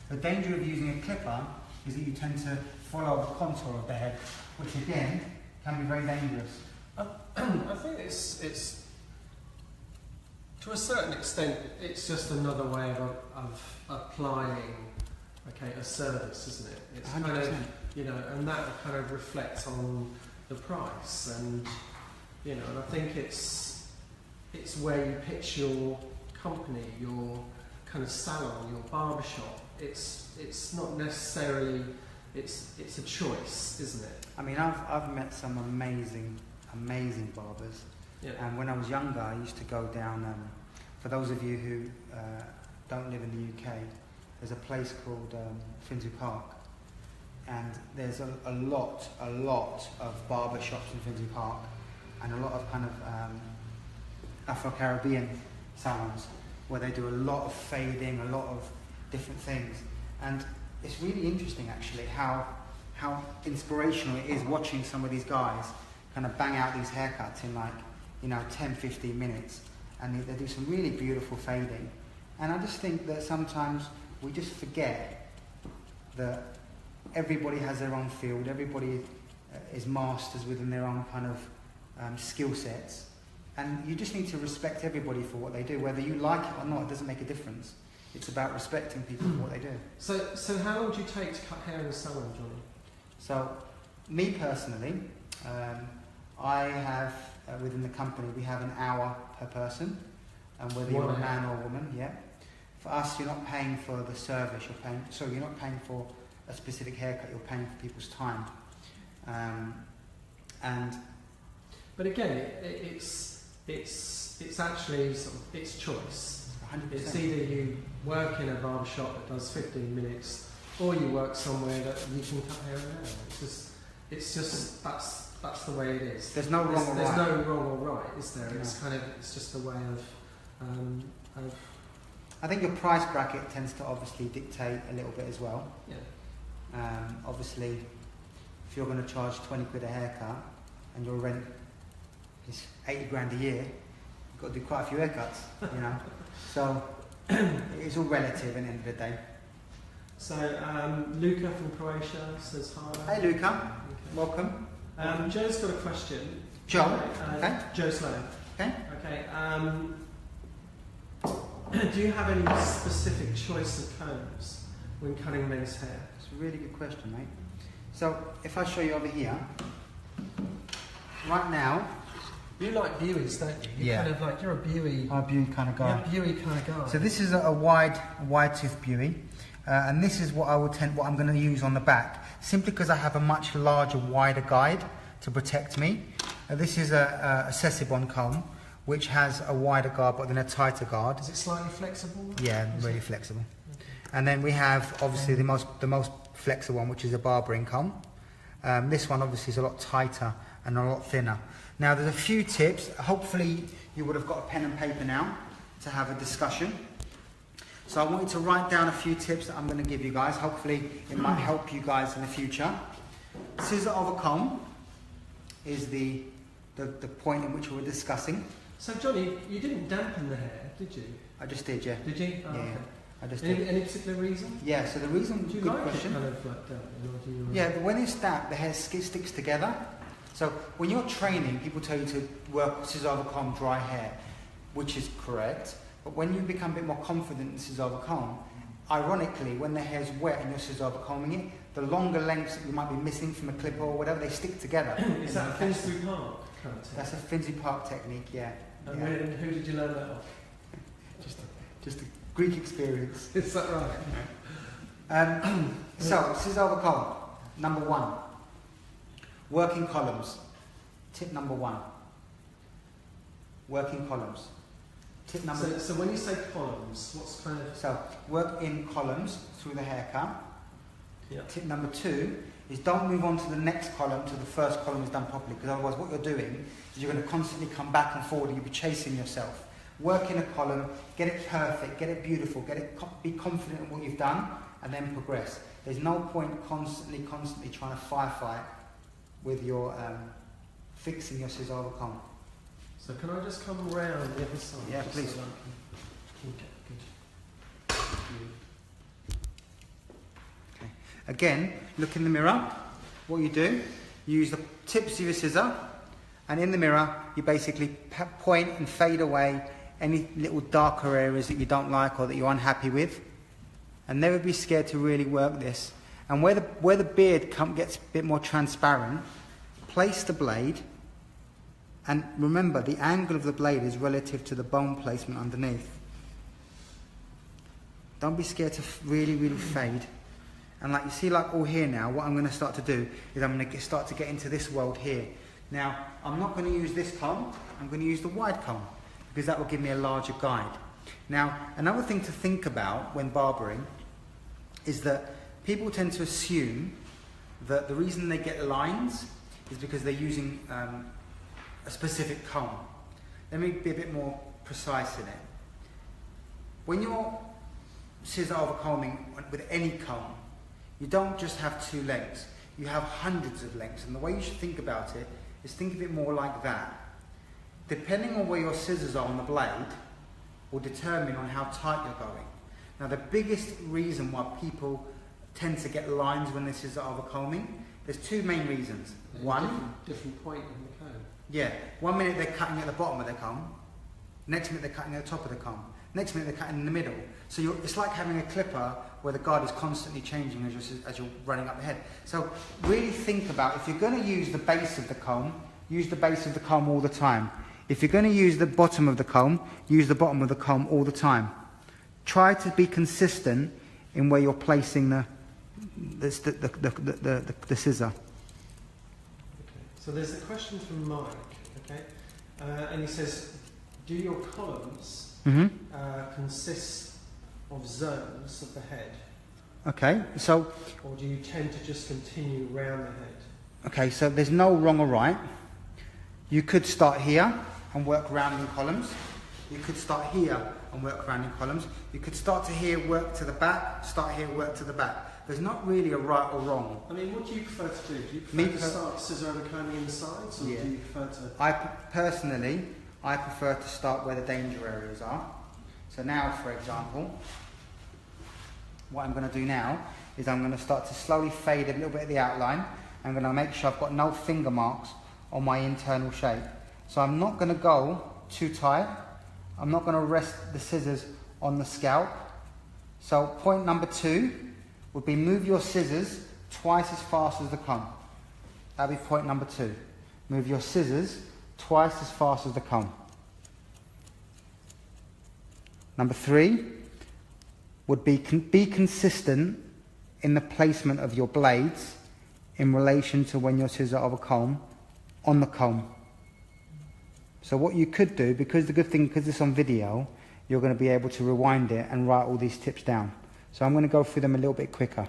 The danger of using a clipper is that you tend to follow the contour of the head, which again can be very dangerous. I think it's to a certain extent, it's just another way of applying, a service, isn't it? It's 100%. kind of, and that kind of reflects on the price, and and I think it's where you pitch your company, your kind of salon, your barbershop. It's not necessarily, it's a choice, isn't it? I mean, I've met some amazing barbers. Yeah. And when I was younger, I used to go down, for those of you who don't live in the UK, there's a place called Finsbury Park, and there's a lot of barber shops in Finsbury Park, and a lot of kind of Afro-Caribbean salons where they do a lot of fading, a lot of different things. And it's really interesting actually how inspirational it is watching some of these guys kind of bang out these haircuts in 10-15 minutes, and they do some really beautiful fading. And I just think that sometimes we just forget that everybody has their own field, everybody is masters within their own kind of skill sets, and you just need to respect everybody for what they do. Whether you like it or not, it doesn't make a difference. It's about respecting people for what they do. So how long do you take to cut hair in the salon, Johnny? So, me personally, I have, within the company, we have an hour per person, and whether you're a man or a woman, yeah. For us, you're not paying for the service, you're not paying for a specific haircut, you're paying for people's time. But again, it's actually it's choice. 100%. It's either you work in a barber shop that does 15 minutes, or you work somewhere that you can cut hair an hour. It's just that's the way it is. There's no wrong or right. There's no wrong or right, is there? No. It's just a way of. I think your price bracket tends to obviously dictate a little bit as well. Yeah. Obviously, if you're going to charge 20 quid a haircut and your rent is 80 grand a year, you've got to do quite a few haircuts, So it's all relative at the end of the day. So Luca from Croatia says hi. Hey Luca, Okay. welcome. Joe's got a question. Joe, okay. Joe Sloan. Okay. Okay. Do you have any specific choice of combs when cutting men's hair? It's a really good question, mate. So if I show you over here, right now. You like Buies, don't you? You're kind of like, you're a Buey. I'm a Buey kind of guy. You're a Buey kind of guy. So this is a wide tooth Buey, and this is what what I'm going to use on the back, simply because I have a much larger, wider guide to protect me. This is a Sessibon comb, which has a wider guard but then a tighter guard. Is it slightly flexible? Yeah, really flexible. Okay. And then we have obviously the most flexible one, which is a barbering comb. This one obviously is a lot tighter and a lot thinner. Now there's a few tips. Hopefully you would have got a pen and paper now to have a discussion. So I want you to write down a few tips that I'm going to give you guys. Hopefully it might help you guys in the future. Scissor over comb is the point in which we were discussing. So Johnny, you didn't dampen the hair, did you? I just did, yeah. Did you? Oh, yeah, okay. I just did. Any particular reason? Yeah, so the reason, do you good like question. It kind of like dampen, or do you? Yeah, but when it's damped, the hair sticks together. So when you're training, people tell you to work scissor over comb, dry hair, which is correct. But when you become a bit more confident in scissor over comb, ironically, when the hair's wet and you're scissor over combing it, the longer lengths that you might be missing from a clipper or whatever, they stick together. Is that a Finsbury Park kind of technique? That's a Finsbury Park technique, yeah. And who did you learn that off? Just a Greek experience. Is that right? So, scissor over comb, number 1. Working columns. Tip number 1. Working columns. Tip number. So when you say columns, what's kind of? So work in columns through the haircut. Yeah. Tip number 2 is don't move on to the next column till the first column is done properly, because otherwise what you're doing is you're going to constantly come back and forward and you'll be chasing yourself. work in a column, get it perfect, get it beautiful, be confident in what you've done, and then progress. There's no point constantly trying to firefight with your fixing your scissor over comb. So can I just come around the other side? Yeah, please. So good. Okay. Again, look in the mirror. What you do, you use the tips of your scissor, and in the mirror, you basically point and fade away any little darker areas that you don't like or that you're unhappy with. And never be scared to really work this. And where the beard gets a bit more transparent, place the blade, and remember the angle of the blade is relative to the bone placement underneath. Don't be scared to really, really fade. And like you see, like all here now, what I'm going to start to do is I'm going to start to get into this world here. Now, I'm not going to use this comb, I'm going to use the wide comb, because that will give me a larger guide. Now, another thing to think about when barbering is that people tend to assume that the reason they get lines is because they're using a specific comb. Let me be a bit more precise in it. When you're scissor over combing with any comb, you don't just have 2 lengths, you have hundreds of lengths, and the way you should think about it is think of it more like that. Depending on where your scissors are on the blade will determine on how tight you're going. Now the biggest reason why people tend to get lines when they're scissor over combing, there's 2 main reasons. One, different point in the comb. Yeah, 1 minute they're cutting at the bottom of their comb, next minute they're cutting at the top of the comb, next minute they're cutting in the middle. So it's like having a clipper where the guard is constantly changing as you're running up the head. So really think about, if you're going to use the base of the comb, use the base of the comb all the time. If you're going to use the bottom of the comb, use the bottom of the comb all the time. Try to be consistent in where you're placing the scissor. So there's a question from Mike, okay, and he says, do your columns consist of zones of the head? Okay, so... Or do you tend to just continue round the head? Okay, so there's no wrong or right. You could start here and work round in columns. You could start here and work round in columns. You could start to here, work to the back, start here, work to the back. There's not really a right or wrong. I mean, what do you prefer to do? Do you prefer to start scissor over combing in the sides, or do you prefer to... Personally, I prefer to start where the danger areas are. So now, for example, what I'm going to do now is I'm going to start to slowly fade a little bit of the outline. I'm going to make sure I've got no finger marks on my internal shape. So I'm not going to go too tight. I'm not going to rest the scissors on the scalp. So point number 2 would be move your scissors twice as fast as the comb. That would be point number 2. Move your scissors twice as fast as the comb. Number 3 would be consistent in the placement of your blades in relation to when your scissors over comb on the comb. So what you could do, because this is on video, you're going to be able to rewind it and write all these tips down. So I'm going to go through them a little bit quicker.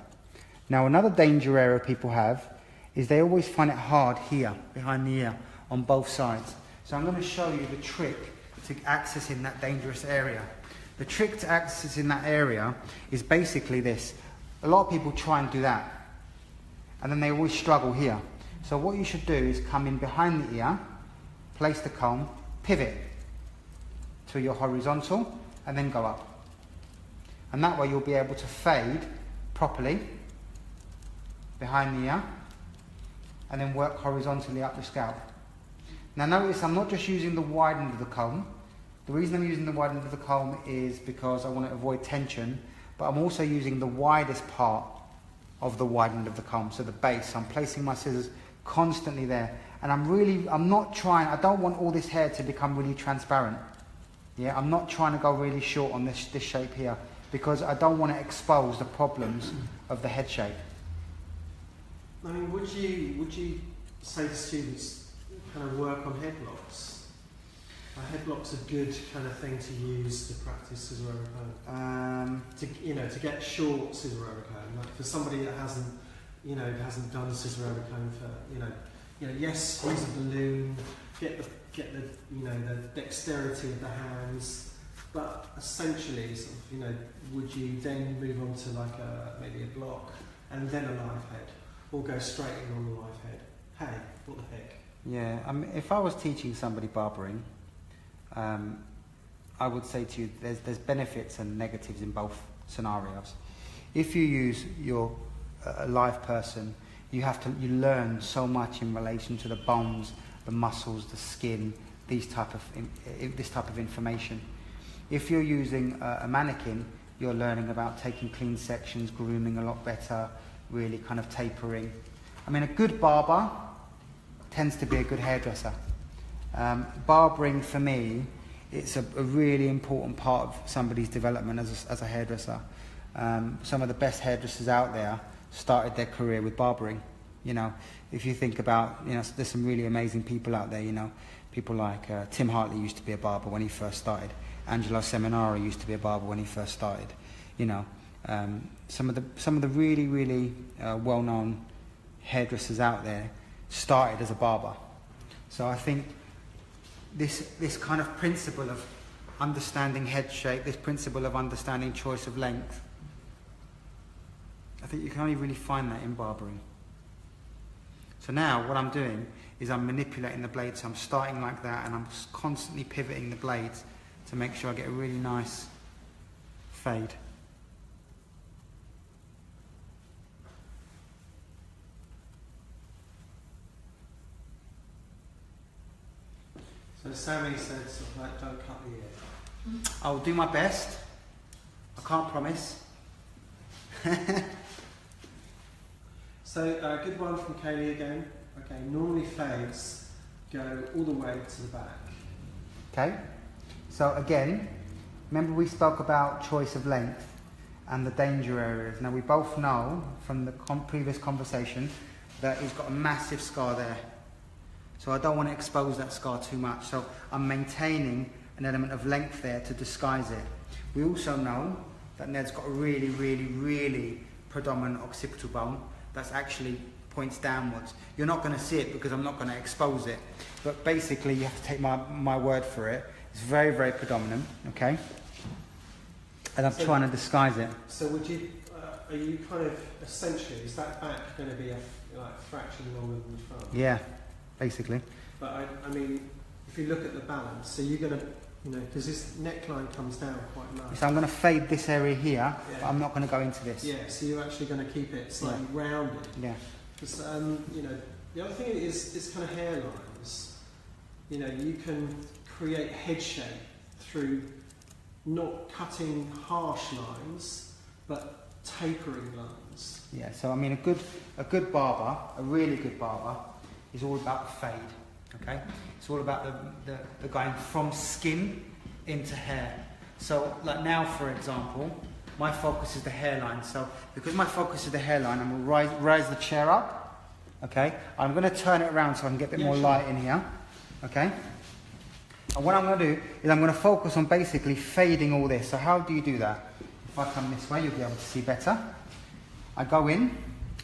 Now another danger area people have is they always find it hard here, behind the ear, on both sides. So I'm going to show you the trick to accessing that dangerous area. The trick to accessing that area is basically this. A lot of people try and do that, and then they always struggle here. So what you should do is come in behind the ear, place the comb, pivot to your horizontal, and then go up. And that way you'll be able to fade properly behind the ear, and then work horizontally up the scalp. Now notice I'm not just using the wide end of the comb. The reason I'm using the wide end of the comb is because I want to avoid tension, but I'm also using the widest part of the wide end of the comb, so the base. I'm placing my scissors constantly there. And I don't want all this hair to become really transparent. Yeah, I'm not trying to go really short on this shape here, because I don't want to expose the problems of the head shape. I mean, would you say to students kind of work on headlocks? Are headlocks a good kind of thing to use to practice scissor over comb? To get short scissor over comb, like for somebody that hasn't done scissor over comb for yes, use a balloon, get the you know the dexterity of the hands, but essentially, sort of, you know, would you then move on to like maybe a block and then a live head, or go straight in on the live head? Hey, what the heck? Yeah, I mean, if I was teaching somebody barbering, I would say to you, there's benefits and negatives in both scenarios. If you use your live person, you learn so much in relation to the bones, the muscles, the skin, this type of information. If you're using a mannequin, you're learning about taking clean sections, grooming a lot better, really kind of tapering. I mean, a good barber tends to be a good hairdresser. Barbering, for me, it's a really important part of somebody's development as a hairdresser. Some of the best hairdressers out there started their career with barbering. You know, if you think about, you know, there's some really amazing people out there, you know, people like Tim Hartley used to be a barber when he first started. Angelo Seminara used to be a barber when he first started. You know, some of the really, really well-known hairdressers out there started as a barber. So I think this kind of principle of understanding head shape, this principle of understanding choice of length, I think you can only really find that in barbering. So now what I'm doing is I'm manipulating the blades. So I'm starting like that and I'm constantly pivoting the blades to make sure I get a really nice fade. So Sammy said sort of like, don't cut the ear. I'll do my best. I can't promise. So good one from Kaylee again. Okay, normally fades go all the way to the back. Okay, so again, remember we spoke about choice of length and the danger areas. Now we both know from the previous conversation that he's got a massive scar there. So I don't want to expose that scar too much. So I'm maintaining an element of length there to disguise it. We also know that Ned's got a really, really, really predominant occipital bone that's actually points downwards. You're not going to see it because I'm not going to expose it. But basically you have to take my word for it. It's very, very predominant, okay? And I'm trying to disguise it. So would you, are you kind of, essentially, is that back going to be a fraction longer than the front? Yeah, basically. But I mean, if you look at the balance, so you're going to, you know, because this neckline comes down quite low. So I'm going to fade this area here, yeah. But I'm not going to go into this. Yeah, so you're actually going to keep it slightly rounded. Yeah. Because, you know, the other thing is kind of hairlines. You know, you can create head shape through not cutting harsh lines, but tapering lines. Yeah, so I mean a good barber, a really good barber, is all about fade. Okay? It's all about the going from skin into hair. So like now, for example, my focus is the hairline. So because my focus is the hairline, I'm going to rise the chair up. Okay? I'm going to turn it around so I can get a bit more light in here. Okay? And what I'm going to do is I'm going to focus on basically fading all this. So how do you do that? If I come this way, you'll be able to see better. I go in.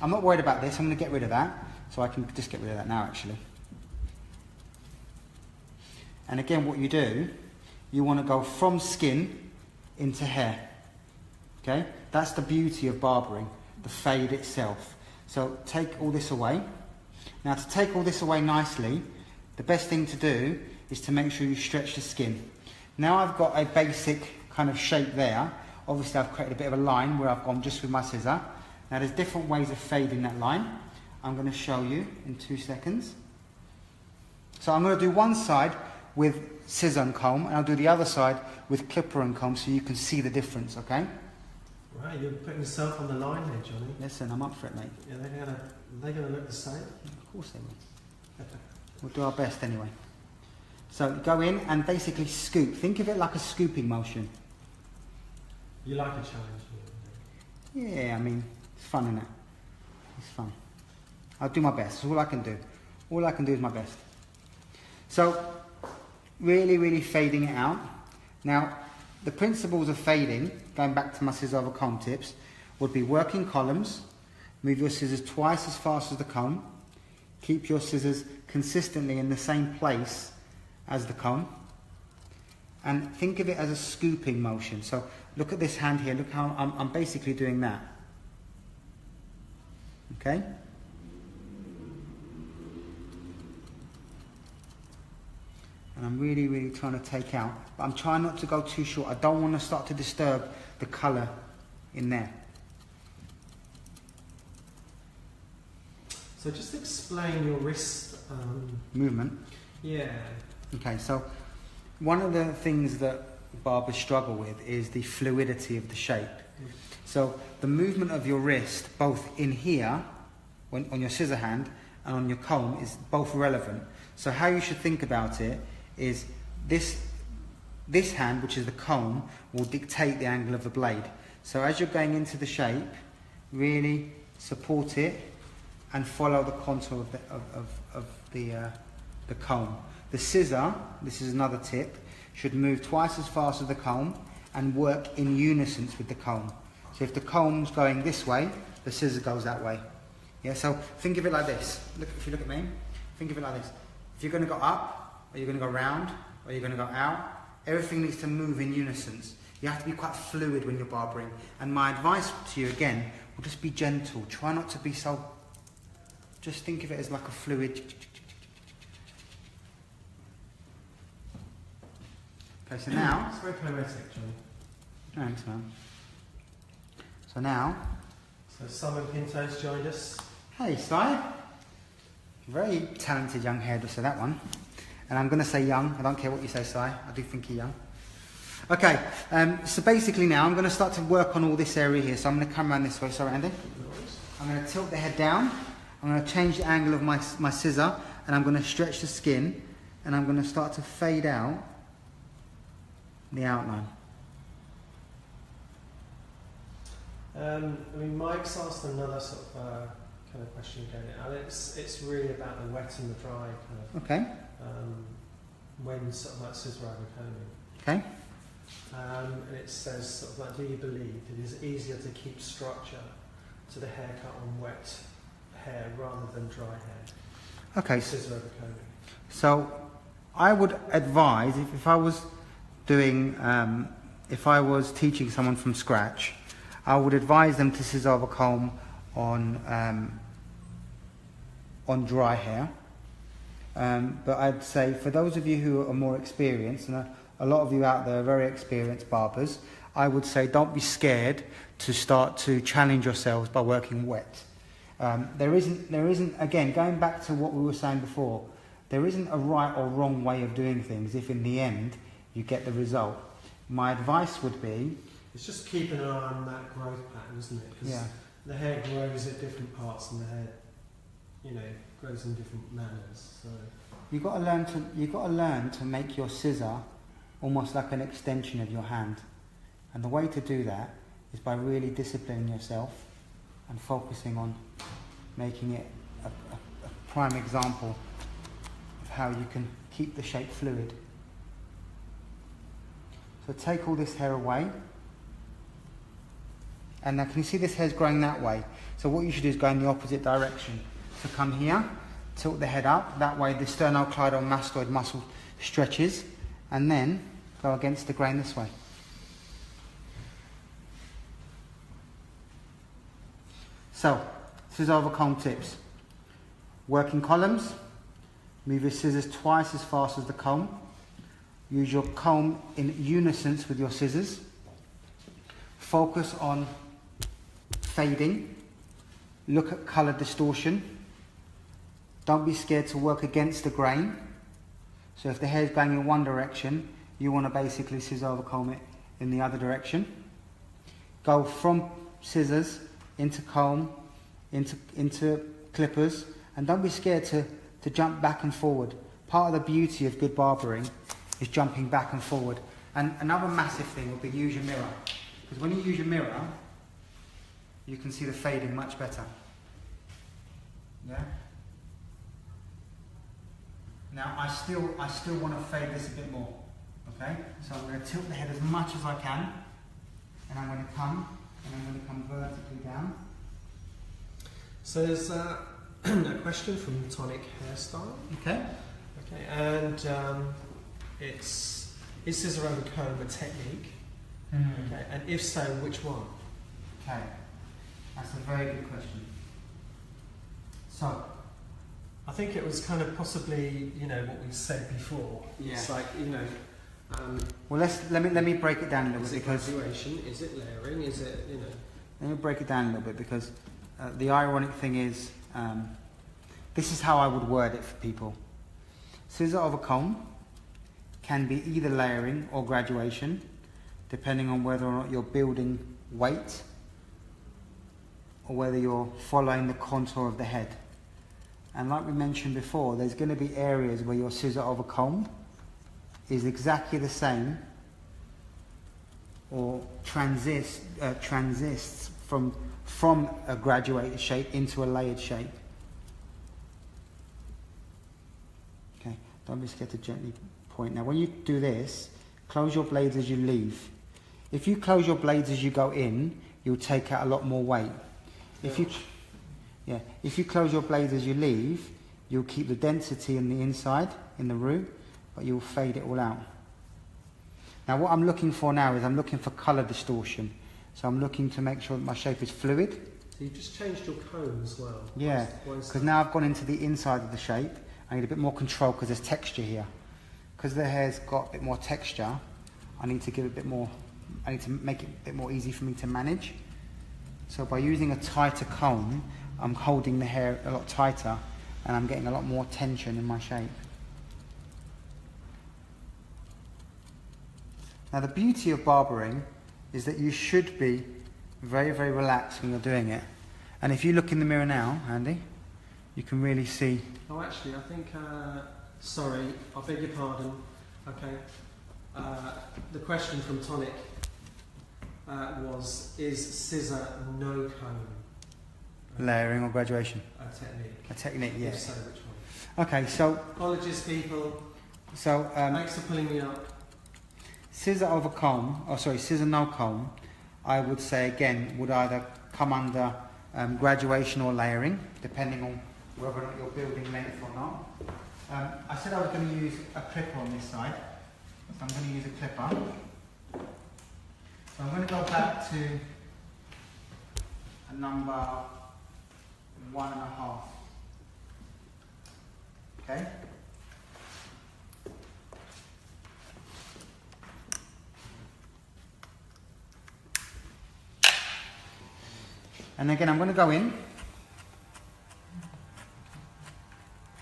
I'm not worried about this. I'm going to get rid of that. So I can just get rid of that now, actually. And again, what you do, you want to go from skin into hair. Okay? That's the beauty of barbering, the fade itself. So take all this away. Now to take all this away nicely, the best thing to do is to make sure you stretch the skin. Now I've got a basic kind of shape there. Obviously I've created a bit of a line where I've gone just with my scissor. Now there's different ways of fading that line. I'm going to show you in 2 seconds. So I'm going to do one side with scissor and comb, and I'll do the other side with clipper and comb so you can see the difference, okay? Right, you're putting yourself on the line here, Johnny. Listen, I'm up for it, mate. Yeah, they're gonna look the same. Of course they will. We'll do our best anyway. So go in and basically scoop. Think of it like a scooping motion. You like a challenge? Yeah, I mean, it's fun, isn't it? It's fun. I'll do my best. That's all I can do. All I can do is my best. So, really, really fading it out. Now, the principles of fading, going back to my scissor over comb tips, would be working columns, move your scissors twice as fast as the comb, keep your scissors consistently in the same place as the comb. And think of it as a scooping motion. So look at this hand here. Look how I'm basically doing that. Okay? And I'm really, really trying to take out. But I'm trying not to go too short. I don't want to start to disturb the colour in there. So just explain your wrist movement. Yeah. Okay, so one of the things that barbers struggle with is the fluidity of the shape. So the movement of your wrist, both in here, on your scissor hand, and on your comb, is both relevant. So how you should think about it is this hand, which is the comb, will dictate the angle of the blade. So as you're going into the shape, really support it and follow the contour of the comb. The scissor, this is another tip, should move twice as fast as the comb and work in unison with the comb. So if the comb's going this way, the scissor goes that way. Yeah, so think of it like this. Look, if you look at me, think of it like this. If you're going to go up, or you're going to go round, or you're going to go out, everything needs to move in unison. You have to be quite fluid when you're barbering. And my advice to you again will just be gentle. Try not to be so. Just think of it as like a fluid. Okay, so now. It's very poetic, John. Thanks, man. So now. So Simon Pinto's joined us. Hey, Si. Very talented young hairdresser, that one. And I'm going to say young. I don't care what you say, Si. I do think you're young. Okay, so basically now I'm going to start to work on all this area here. So I'm going to come around this way. Sorry, Andy. I'm going to tilt the head down. I'm going to change the angle of my scissor. And I'm going to stretch the skin. And I'm going to start to fade out the outline. I mean, Mike's asked another sort of kind of question again, and it's really about the wet and the dry kind of. Okay. When sort of like scissor over combing. Okay. And it says sort of like, do you believe it is easier to keep structure to the haircut on wet hair rather than dry hair? Okay. Scissor over combing. So I would advise if I was doing, if I was teaching someone from scratch, I would advise them to scissor over comb on dry hair. But I'd say for those of you who are more experienced, and a lot of you out there are very experienced barbers, I would say don't be scared to start to challenge yourselves by working wet. There isn't, again, going back to what we were saying before, there isn't a right or wrong way of doing things if in the end you get the result. My advice would be, it's just keeping an eye on that growth pattern, isn't it? Because the hair grows at different parts, and the hair, grows in different manners. So you've got to learn to make your scissor almost like an extension of your hand, and the way to do that is by really disciplining yourself and focusing on making it a prime example of how you can keep the shape fluid. So take all this hair away. And now can you see this hair's growing that way? So what you should do is go in the opposite direction. So come here, tilt the head up, that way the sternocleidomastoid muscle stretches, and then go against the grain this way. So, scissor over comb tips. Working columns, move your scissors twice as fast as the comb. Use your comb in unison with your scissors. Focus on fading. Look at colour distortion. Don't be scared to work against the grain. So if the hair is going in one direction, you want to basically scissor over comb it in the other direction. Go from scissors into comb, into clippers, and don't be scared to jump back and forward. Part of the beauty of good barbering is jumping back and forward. And another massive thing would be use your mirror. Because when you use your mirror, you can see the fading much better. Yeah? Now I still want to fade this a bit more. Okay? So I'm going to tilt the head as much as I can, and I'm going to come vertically down. So there's a question from Tonic Hairstyle. Okay. Okay, and it's, is scissor over comb a technique? Okay, and if so, which one? Okay, that's a very good question. So, I think it was kind of possibly, you know, what we said before. Yeah. It's like, you know. Well, let me break it down a little bit because. Is it graduation? Is it layering? Is it, you know? Let me break it down a little bit because the ironic thing is, this is how I would word it for people. Scissor over comb can be either layering or graduation, depending on whether or not you're building weight or whether you're following the contour of the head. And like we mentioned before, there's going to be areas where your scissor over comb is exactly the same or transists from a graduated shape into a layered shape. Okay, don't be scared to gently point. Now when you do this, close your blades as you leave. If you close your blades as you go in, you'll take out a lot more weight. If you close your blades as you leave, you'll keep the density in the inside, in the root, but you'll fade it all out. Now what I'm looking for now is I'm looking for colour distortion. So I'm looking to make sure that my shape is fluid. So you've just changed your comb as well. Yeah, because now I've gone into the inside of the shape. I need a bit more control because there's texture here. Because the hair's got a bit more texture, I need to give it a bit more, I need to make it a bit more easy for me to manage. So by using a tighter comb, I'm holding the hair a lot tighter and I'm getting a lot more tension in my shape. Now the beauty of barbering is that you should be very, very relaxed when you're doing it. And if you look in the mirror now, Andy, you can really see. Oh, actually, I think, sorry, I beg your pardon. Okay. The question from Tonic was, is scissor no comb layering or graduation? a technique? A technique, yes. If so, which one? Okay, so. Apologies, people. So. Thanks for pulling me up. Scissor over comb, scissor no comb, I would say again would either come under graduation or layering, depending on whether or not you're building length or not. I said I was going to use a clipper on this side, so I'm going to use a clipper. So I'm going to go back to a number 1.5. Okay? And again, I'm going to go in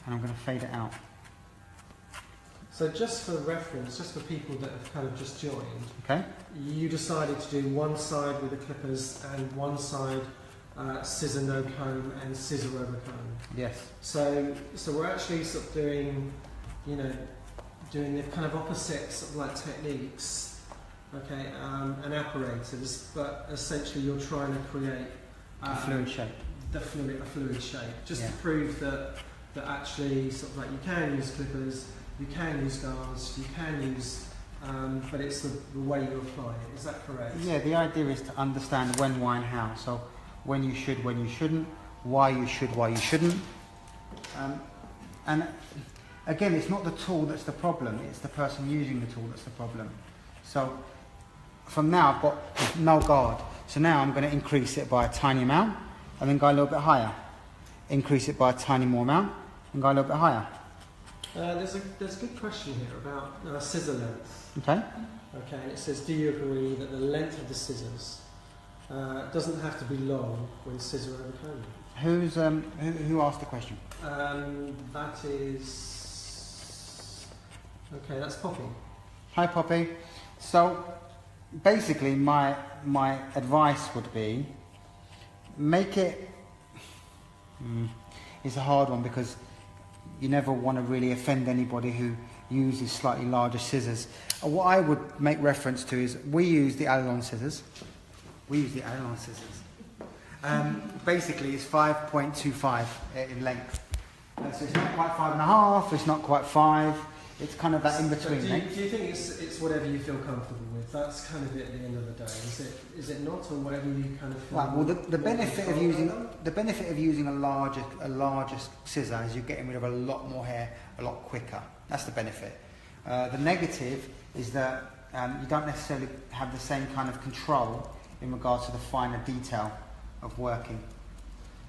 and I'm going to fade it out. So just for reference, just for people that have kind of just joined, okay, you decided to do one side with the clippers and one side scissor no comb and scissor over comb. Yes. So we're actually sort of doing, you know, doing the kind of opposite sort of like techniques, okay, and apparatus, but essentially you're trying to create a fluid shape. A fluid shape, just yeah. to prove that actually sort of like you can use clippers, you can use guards, you can use, but it's the way you apply it. Is that correct? Yeah, the idea is to understand when, why and how. So when you should, when you shouldn't, why you should, why you shouldn't. And again, it's not the tool that's the problem, it's the person using the tool that's the problem. So from now I've got no guard. So now I'm going to increase it by a tiny amount and then go a little bit higher. Increase it by a tiny more amount and go a little bit higher. There's a good question here about scissor length. Okay. Okay, and it says, do you agree that the length of the scissors doesn't have to be long when scissor over comb? Who asked the question? That is... Okay, that's Poppy. Hi Poppy. So basically my advice would be make it it's a hard one because you never want to really offend anybody who uses slightly larger scissors. What I would make reference to is we use the Allilon scissors. Basically it's 5.25 in length. So it's not quite 5.5, it's not quite 5, It's kind of that in between. Do you think it's whatever you feel comfortable with? That's kind of it at the end of the day. Is it not, or whatever you kind of feel? Right. Well, the benefit of using a larger scissor is you're getting rid of a lot more hair a lot quicker. That's the benefit. The negative is that you don't necessarily have the same kind of control in regards to the finer detail of working.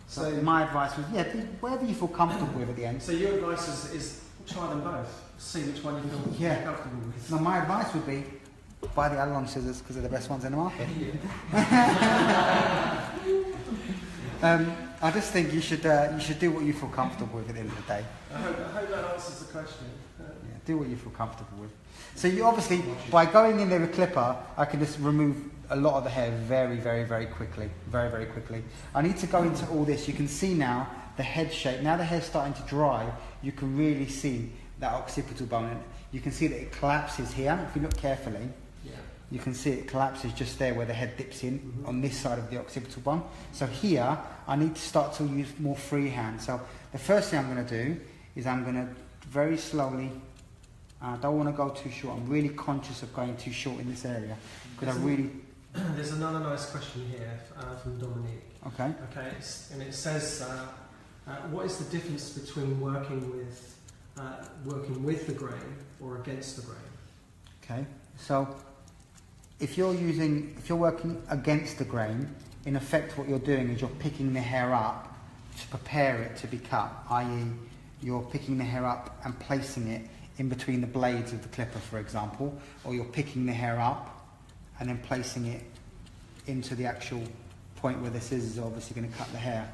So my advice was, be whatever you feel comfortable with at the end. So your advice is try them both. See which one you feel comfortable with. No, my advice would be buy the Allilon scissors because they're the best ones in the market. I just think you should do what you feel comfortable with at the end of the day. I hope that answers the question. Do what you feel comfortable with. So you obviously, by going in there with a clipper, I can just remove a lot of the hair very, very, very quickly. Very, very quickly. I need to go into all this. You can see now the head shape. Now the hair's starting to dry, you can really see that occipital bone. You can see that it collapses here. If you look carefully, you can see it collapses just there where the head dips in on this side of the occipital bone. So here, I need to start to use more freehand. So the first thing I'm going to do is I'm going to very slowly, I don't want to go too short. I'm really conscious of going too short in this area because There's another nice question here from Dominique. Okay. Okay, and it says, what is the difference between working with the grain or against the grain? Okay, so if you're working against the grain, in effect what you're doing is you're picking the hair up to prepare it to be cut, i.e. you're picking the hair up and placing it in between the blades of the clipper, for example, or you're picking the hair up and then placing it into the actual point where the scissors are obviously going to cut the hair.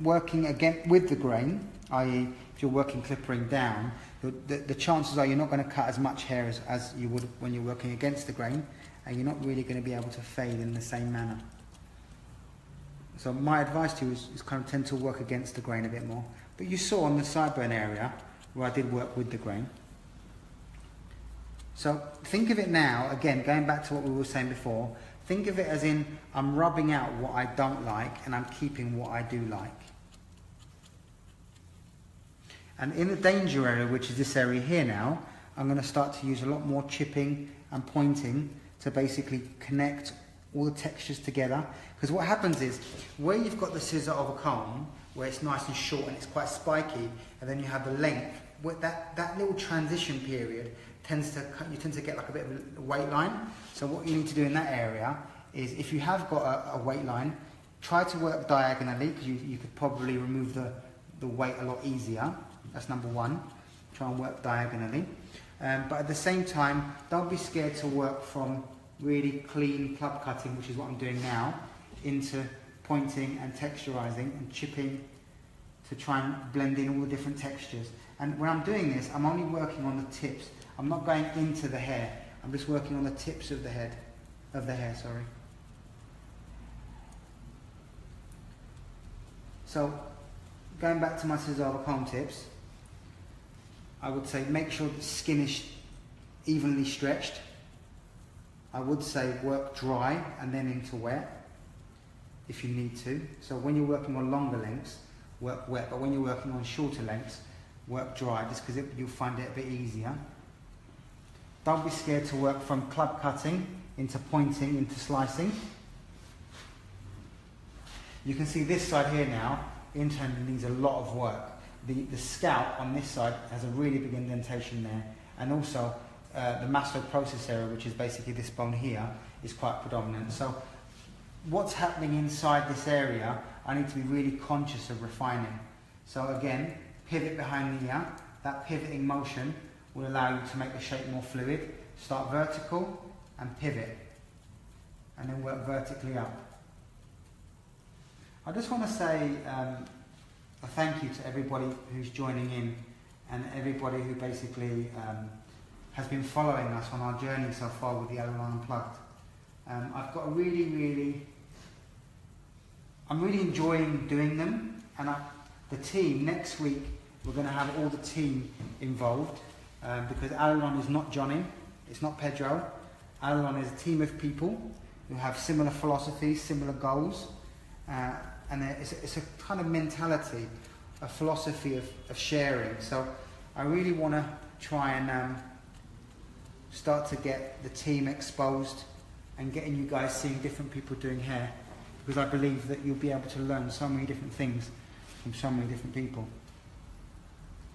Working again with the grain, i.e. if you're working clippering down, the chances are you're not going to cut as much hair as you would when you're working against the grain, and you're not really going to be able to fade in the same manner. So my advice to you is kind of tend to work against the grain a bit more. But you saw on the sideburn area where I did work with the grain. So think of it now, again, going back to what we were saying before, think of it as in I'm rubbing out what I don't like and I'm keeping what I do like. And in the danger area, which is this area here now, I'm going to start to use a lot more chipping and pointing to basically connect all the textures together. Because what happens is, where you've got the scissor of a comb, where it's nice and short and it's quite spiky, and then you have the length, that little transition period you tend to get like a bit of a weight line. So what you need to do in that area is, if you have got a weight line, try to work diagonally, because you could probably remove the weight a lot easier. That's number one. Try and work diagonally. But at the same time, don't be scared to work from really clean club cutting, which is what I'm doing now, into pointing and texturizing and chipping to try and blend in all the different textures. And when I'm doing this, I'm only working on the tips. I'm not going into the hair. I'm just working on the tips of the hair. So, going back to my scissor comb tips, I would say make sure the skin is evenly stretched. I would say work dry and then into wet, if you need to. So when you're working on longer lengths, work wet, but when you're working on shorter lengths, work dry, just because you'll find it a bit easier. Don't be scared to work from club cutting into pointing, into slicing. You can see this side here now, internally needs a lot of work. The scalp on this side has a really big indentation there, and also the mastoid process area, which is basically this bone here, is quite predominant. So what's happening inside this area, I need to be really conscious of refining. So again, pivot behind the ear. That pivoting motion will allow you to make the shape more fluid. Start vertical and pivot, and then work vertically up. I just want to say a thank you to everybody who's joining in, and everybody who basically has been following us on our journey so far with the Allilon Unplugged. I've got I'm really enjoying doing them, and the team, next week we're going to have all the team involved, because Allilon is not Johnny, it's not Pedro. Allilon is a team of people who have similar philosophies, similar goals, and it's a kind of mentality, a philosophy of sharing. So I really want to try and start to get the team exposed and getting you guys seeing different people doing hair, because I believe that you'll be able to learn so many different things from so many different people.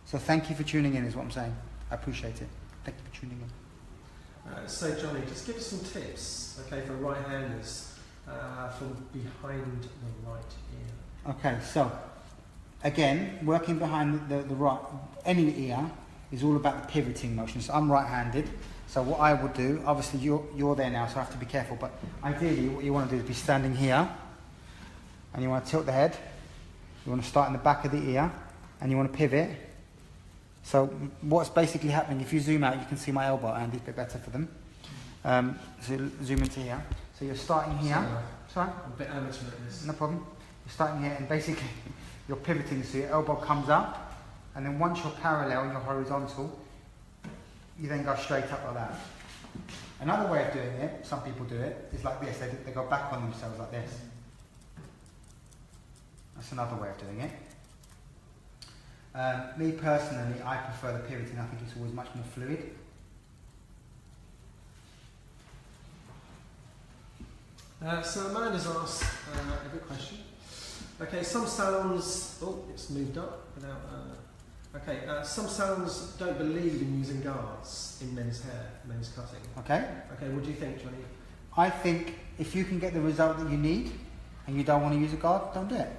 So thank you for tuning in is what I'm saying. I appreciate it. Thank you for tuning in. So Johnny, just give us some tips, okay, for right-handers from behind the right ear. Okay, so again, working behind the right, any ear is all about the pivoting motion. So I'm right-handed, so what I would do, obviously you're there now, so I have to be careful, but ideally what you want to do is be standing here, and you want to tilt the head, you want to start in the back of the ear, and you want to pivot. So what's basically happening, if you zoom out, you can see my elbow, and it's a bit better for them. So zoom into here. So you're starting here. Sorry? I'm a bit amateur at this. No problem. You're starting here, and basically you're pivoting, so your elbow comes up, and then once you're parallel and you're horizontal, you then go straight up like that. Another way of doing it, some people do it, is like this. They go back on themselves like this. That's another way of doing it. Me personally, I prefer the pivoting. I think it's always much more fluid. So Amanda's asked a good question. Okay, some salons, oh, it's moved up without, some salons don't believe in using guards in men's hair, men's cutting. Okay. Okay, what do you think, Johnny? I think if you can get the result that you need and you don't want to use a guard, don't do it.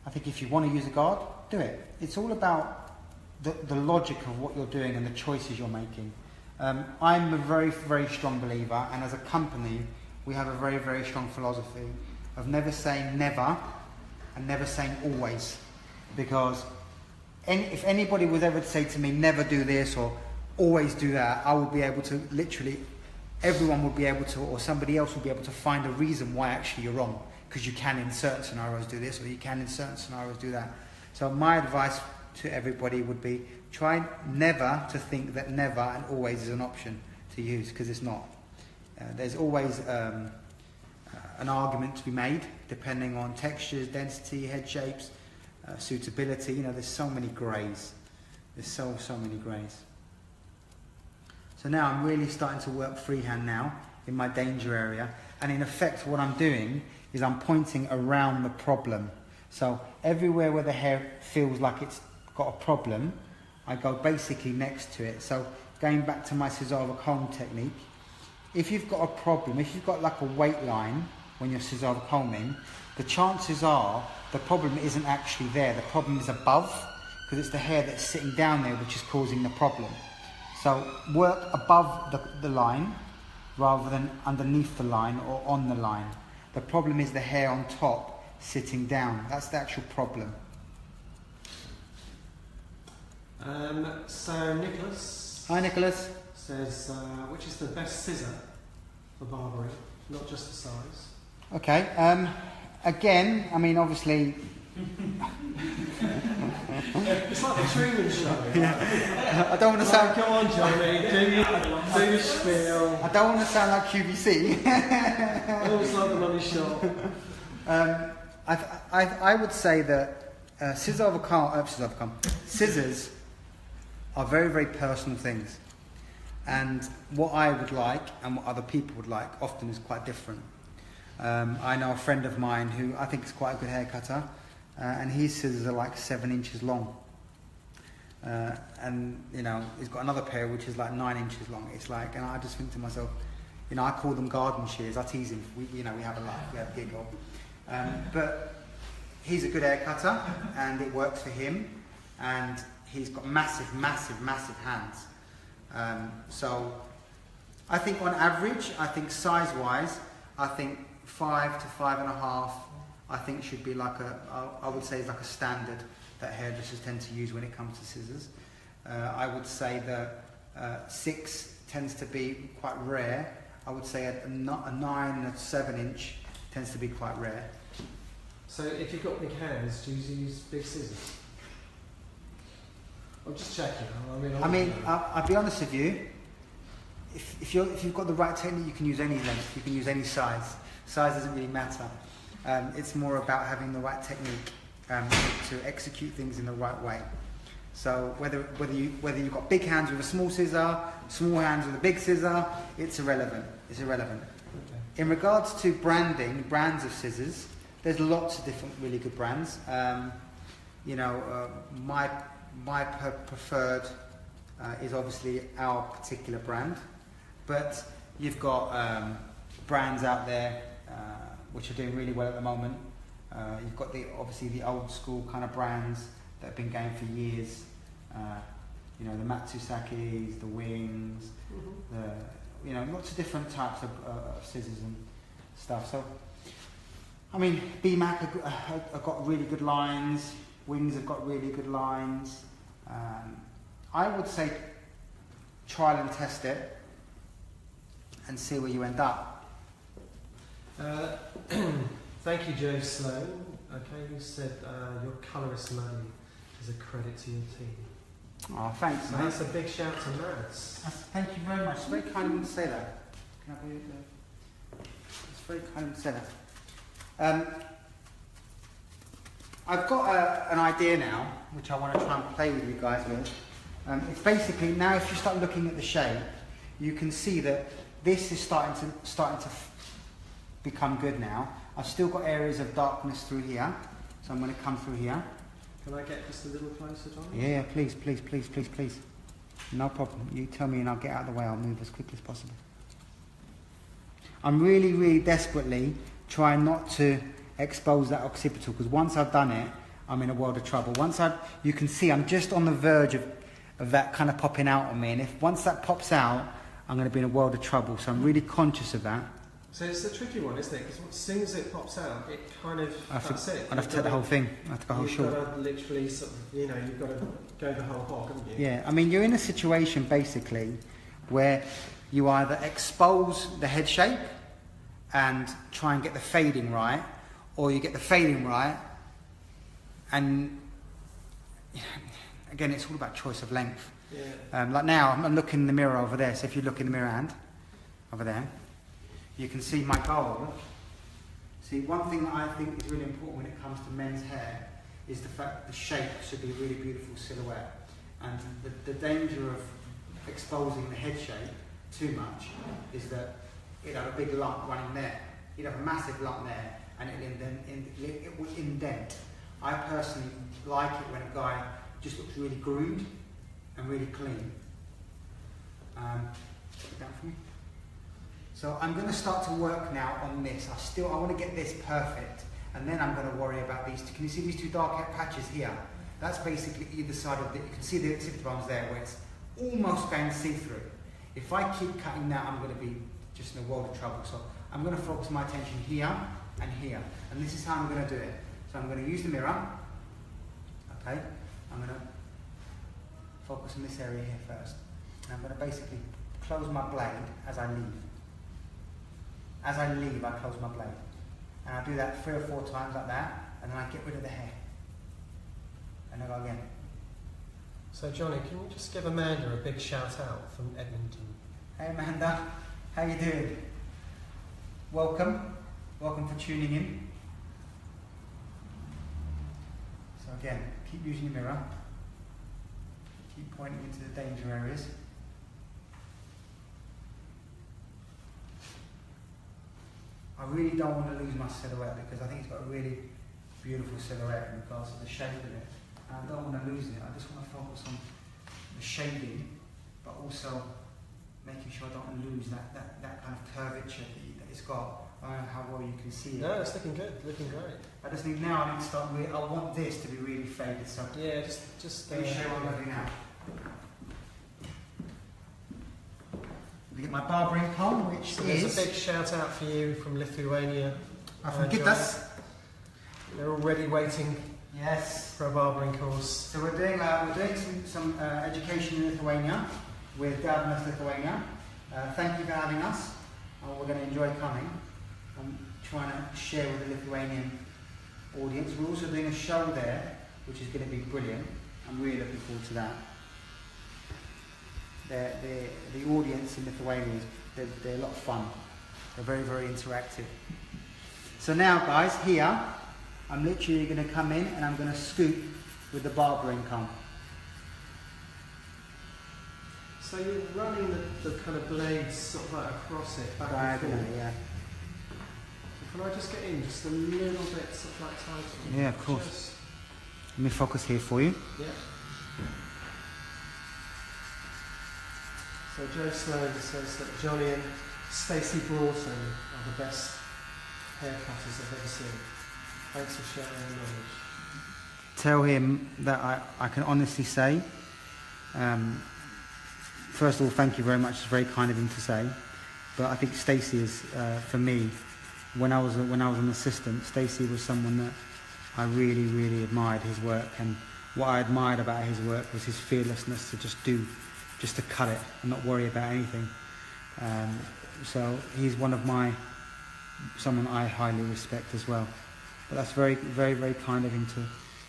I think if you want to use a guard, do it. It's all about the logic of what you're doing and the choices you're making. I'm a very, very strong believer, and as a company, we have a very, very strong philosophy of never saying never and never saying always. Because if anybody was ever to say to me, never do this or always do that, I would be able to literally, everyone would be able to, or somebody else would be able to find a reason why actually you're wrong. Because you can in certain scenarios do this, or you can in certain scenarios do that. So my advice to everybody would be, try never to think that never and always is an option to use, because it's not. There's always an argument to be made, depending on textures, density, head shapes, suitability. You know, there's so many greys. There's so many greys. So now I'm really starting to work freehand now in my danger area, and in effect what I'm doing is I'm pointing around the problem. So everywhere where the hair feels like it's got a problem, I go basically next to it. So going back to my scissor over comb technique, if you've got a problem, if you've got like a weight line when you're scissor over combing, the chances are the problem isn't actually there. The problem is above, because it's the hair that's sitting down there which is causing the problem. So work above the line rather than underneath the line or on the line. The problem is the hair on top sitting down. That's the actual problem. So Nicholas. Hi Nicholas. Says, which is the best scissor for barbering, not just the size? Okay. Again, I mean, obviously. It's like the Truman Show. Yeah. I don't want to sound. Come on, Johnny, do your spiel. I don't want to sound like QVC. I always like the money shot. I would say that scissors are very, very personal things. And what I would like and what other people would like often is quite different. I know a friend of mine who I think is quite a good hair cutter, and his scissors are like 7 inches long. And you know, he's got another pair which is like 9 inches long. It's like, and I just think to myself, you know, I call them garden shears. I tease him. We have a laugh, we have a giggle. But he's a good hair cutter, and it works for him. And he's got massive, massive, massive hands. So I think on average, I think size-wise, I think 5 to 5.5, I think should be like I would say is like a standard that hairdressers tend to use when it comes to scissors. I would say that 6 tends to be quite rare. I would say a 9 and a 7 inch tends to be quite rare. So if you've got big hands, do you use big scissors? I'm just checking. I'll be honest with you. If you've got the right technique, you can use any length. You can use any size. Size doesn't really matter. It's more about having the right technique to execute things in the right way. So whether you've got big hands with a small scissor, small hands with a big scissor, it's irrelevant. It's irrelevant. Okay. In regards to branding, brands of scissors, there's lots of different really good brands. You know, my preferred is obviously our particular brand, but you've got brands out there which are doing really well at the moment. You've got obviously the old school kind of brands that have been going for years. You know, the Matsusakis, the Wings, lots of different types of scissors and stuff. So, I mean, BMAC have got really good lines. Wings have got really good lines. I would say trial and test it and see where you end up. Thank you, Joe Sloan. Okay, you said your colourist money is a credit to your team. Oh, thanks, So mate. that's a big shout to Mads. Thank you very much. It's very kind of you to say that. Can I be, it's very kind of you to say that. I've got an idea now, which I want to try and play with you guys with. It's basically, now if you start looking at the shape, you can see that this is starting to become good now. I've still got areas of darkness through here, so I'm going to come through here. Can I get just a little closer, Tom? Yeah, please. No problem. You tell me and I'll get out of the way. I'll move as quickly as possible. I'm really, really desperately trying not to expose that occipital, because once I've done it, I'm in a world of trouble. You can see I'm just on the verge of that kind of popping out on me, and once that pops out, I'm going to be in a world of trouble. So I'm really conscious of that. So it's a tricky one, isn't it? Because as soon as it pops out, it kind of, that's it. I'd have to take the whole thing. I have to go whole short. You've got to literally sort of, you've got to go the whole hog, haven't you? Yeah, I mean, you're in a situation basically where you either expose the head shape and try and get the fading right, or you get the fading right, and again, it's all about choice of length. Yeah. Like now, I'm looking in the mirror over there, so if you look in the mirror hand, over there, you can see my goal. See, one thing that I think is really important when it comes to men's hair is the fact that the shape should be a really beautiful silhouette. And the danger of exposing the head shape too much is that it'd have a big lump running there. You'd have a massive lump there, and it would indent. I personally like it when a guy just looks really groomed and really clean. Put that for me. So I'm going to start to work now on this. I want to get this perfect, and then I'm going to worry about these two. Can you see these two dark patches here? That's basically either side of it. You can see the occipital bones there where it's almost going see-through. If I keep cutting that, I'm going to be just in a world of trouble. So I'm going to focus my attention here and here, and this is how I'm going to do it. So I'm going to use the mirror. Okay, I'm going to focus on this area here first, and I'm going to basically close my blade as I leave. As I leave, I close my blade. And I do that 3 or 4 times like that, and then I get rid of the hair. And I go again. So Johnny, can you just give Amanda a big shout out from Edmonton? Hey Amanda, how you doing? Welcome. Welcome for tuning in. So again, keep using your mirror. Keep pointing into the danger areas. I really don't want to lose my silhouette, because I think it's got a really beautiful silhouette in regards to the shape of it. And I don't want to lose it. I just want to focus on the shading, but also making sure I don't lose that kind of curvature that it's got. I don't know how well you can see it. No, it's looking good, looking great. I just think now I need to start I want this to be really faded. So yeah, just let me show you what I'm doing now. I get my barbering comb, which so there's a big shout out for you from Lithuania. From Gitas. They're already waiting. Yes. For a barbering course. So we're doing some education in Lithuania with Allilon Lithuania. Thank you for having us. We're going to enjoy coming. I'm trying to share with the Lithuanian audience. We're also doing a show there, which is going to be brilliant. I'm really looking forward to that. The audience in Lithuania, they're a lot of fun. They're very, very interactive. So now, guys, here, I'm literally going to come in and I'm going to scoop with the barbering comb. So you're running the kind of blades sort of like across it, back and forth. Yeah. So can I just get in just a little bit sort of like tighter? Yeah, of course. Just, let me focus here for you. yeah. So Joe Sloan says that Johnny and Stacey Broughton are the best haircutters I've ever seen. Thanks for sharing your knowledge. Tell him that I can honestly say, first of all, thank you very much. It's very kind of him to say. But I think Stacey is, for me, when I was an assistant, Stacey was someone that I really, really admired his work. And what I admired about his work was his fearlessness to just to cut it and not worry about anything. So he's someone I highly respect as well. But that's very, very, very kind of him to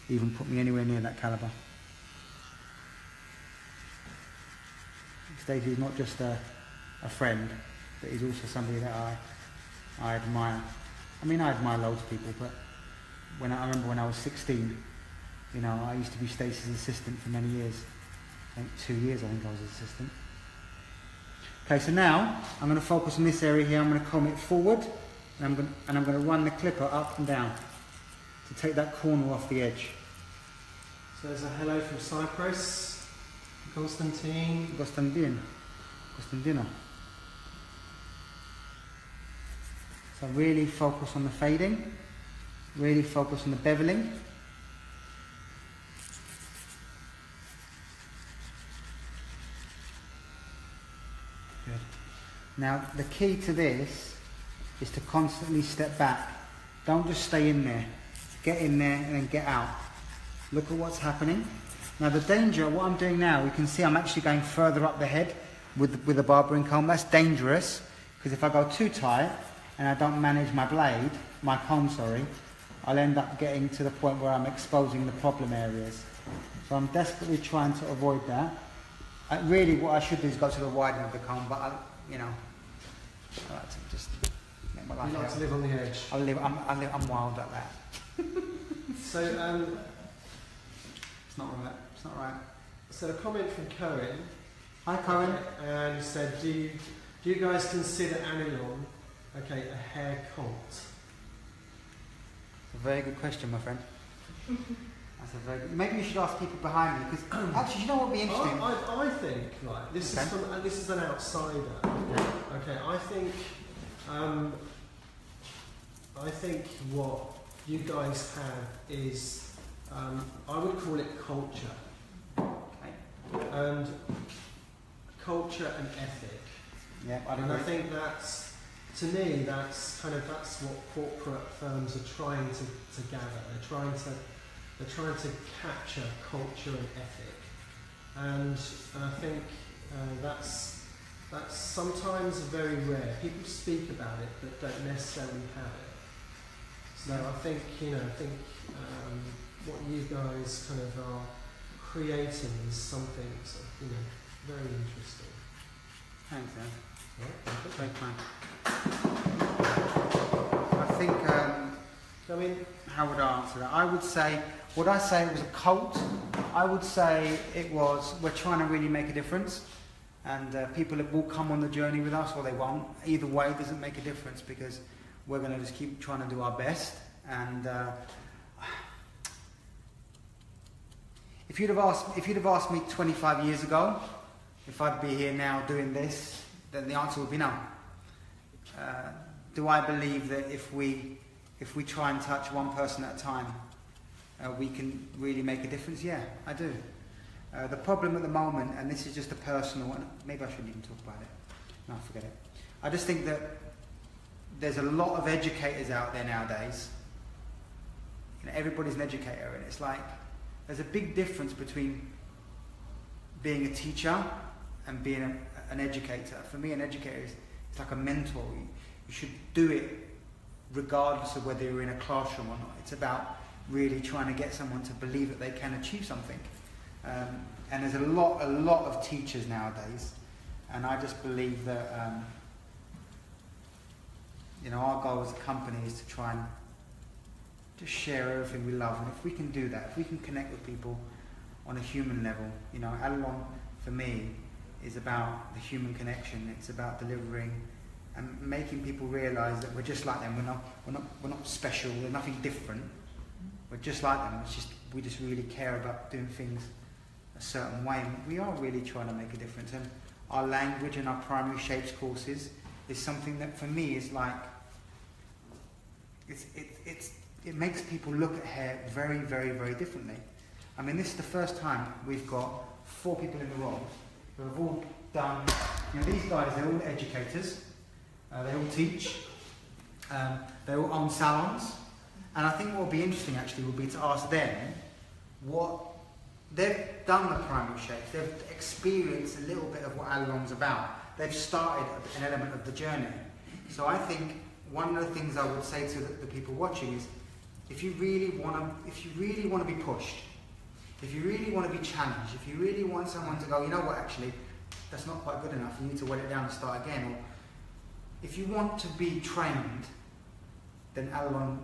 even put me anywhere near that caliber. Stacey's not just a friend, but he's also somebody that I admire. I mean, I admire loads of people, but I remember when I was 16, you know, I used to be Stacey's assistant for many years. I think 2 years I was his assistant. Okay, so now I'm going to focus on this area here. I'm going to comb it forward, and I'm going to run the clipper up and down to take that corner off the edge. So there's a hello from Cyprus, Constantino. So really focus on the fading, really focus on the beveling. Good. Now the key to this is to constantly step back. Don't just stay in there. Get in there and then get out. Look at what's happening. Now the danger, what I'm doing now, you can see I'm actually going further up the head with the barbering comb. That's dangerous, because if I go too tight and I don't manage my comb, I'll end up getting to the point where I'm exposing the problem areas. So I'm desperately trying to avoid that. Really what I should do is go to the widening of the comb, but I like to just make my life You like out. to live on the edge. I'm wild at that. So, It's not right. It's not right. so a comment from Cohen. Hi, Cohen. And he said, do you guys consider Allilon, okay, a hair cult? It's a very good question, my friend. That's a very good. Maybe you should ask people behind me, because actually, you know what would be interesting? I think, like, this is an outsider. Okay, I think what you guys have is, I would call it culture. Okay. And culture and ethic. Yeah, And I think to me, that's what corporate firms are trying to gather. They're trying to capture culture and ethic. And I think that's sometimes very rare. People speak about it, but don't necessarily have it. So I think, what you guys kind of are creating is something sort of, very interesting. Thanks, Ed. Yeah, Very kind. I think, how would I answer that? I would say, would I say it was a cult? I would say it was, we're trying to really make a difference. And people will come on the journey with us, or they won't. Either way, it doesn't make a difference, because we're going to just keep trying to do our best. And if you'd have asked me 25 years ago if I'd be here now doing this, then the answer would be no. Do I believe that if we try and touch one person at a time, we can really make a difference? Yeah, I do. The problem at the moment, and this is just a personal one, maybe I shouldn't even talk about it. No, forget it. I just think that there's a lot of educators out there nowadays. Everybody's an educator, and it's like there's a big difference between being a teacher and being an educator. For me, an educator is like a mentor. You should do it regardless of whether you're in a classroom or not. It's about really trying to get someone to believe that they can achieve something. And there's a lot of teachers nowadays, and I just believe that our goal as a company is to try and just share everything we love. And if we can do that, if we can connect with people on a human level, Allilon for me is about the human connection. It's about delivering and making people realise that we're just like them. We're not special. We're nothing different. We're just like them. We just really care about doing things a certain way. And we are really trying to make a difference. And our language and our primary shapes courses is something that for me is like, it makes people look at hair very, very, very differently. I mean, this is the first time we've got 4 people in the role who have all done, these guys, they're all educators, they all teach, they all own salons, and I think what will be interesting actually will be to ask them what, they've done the primary shapes, they've experienced a little bit of what Allilon's about, they've started an element of the journey. So I think one of the things I would say to the people watching is, if you really want to be pushed, if you really want to be challenged, if you really want someone to go, you know what, actually, that's not quite good enough, you need to wet it down and start again, or if you want to be trained, then Allilon,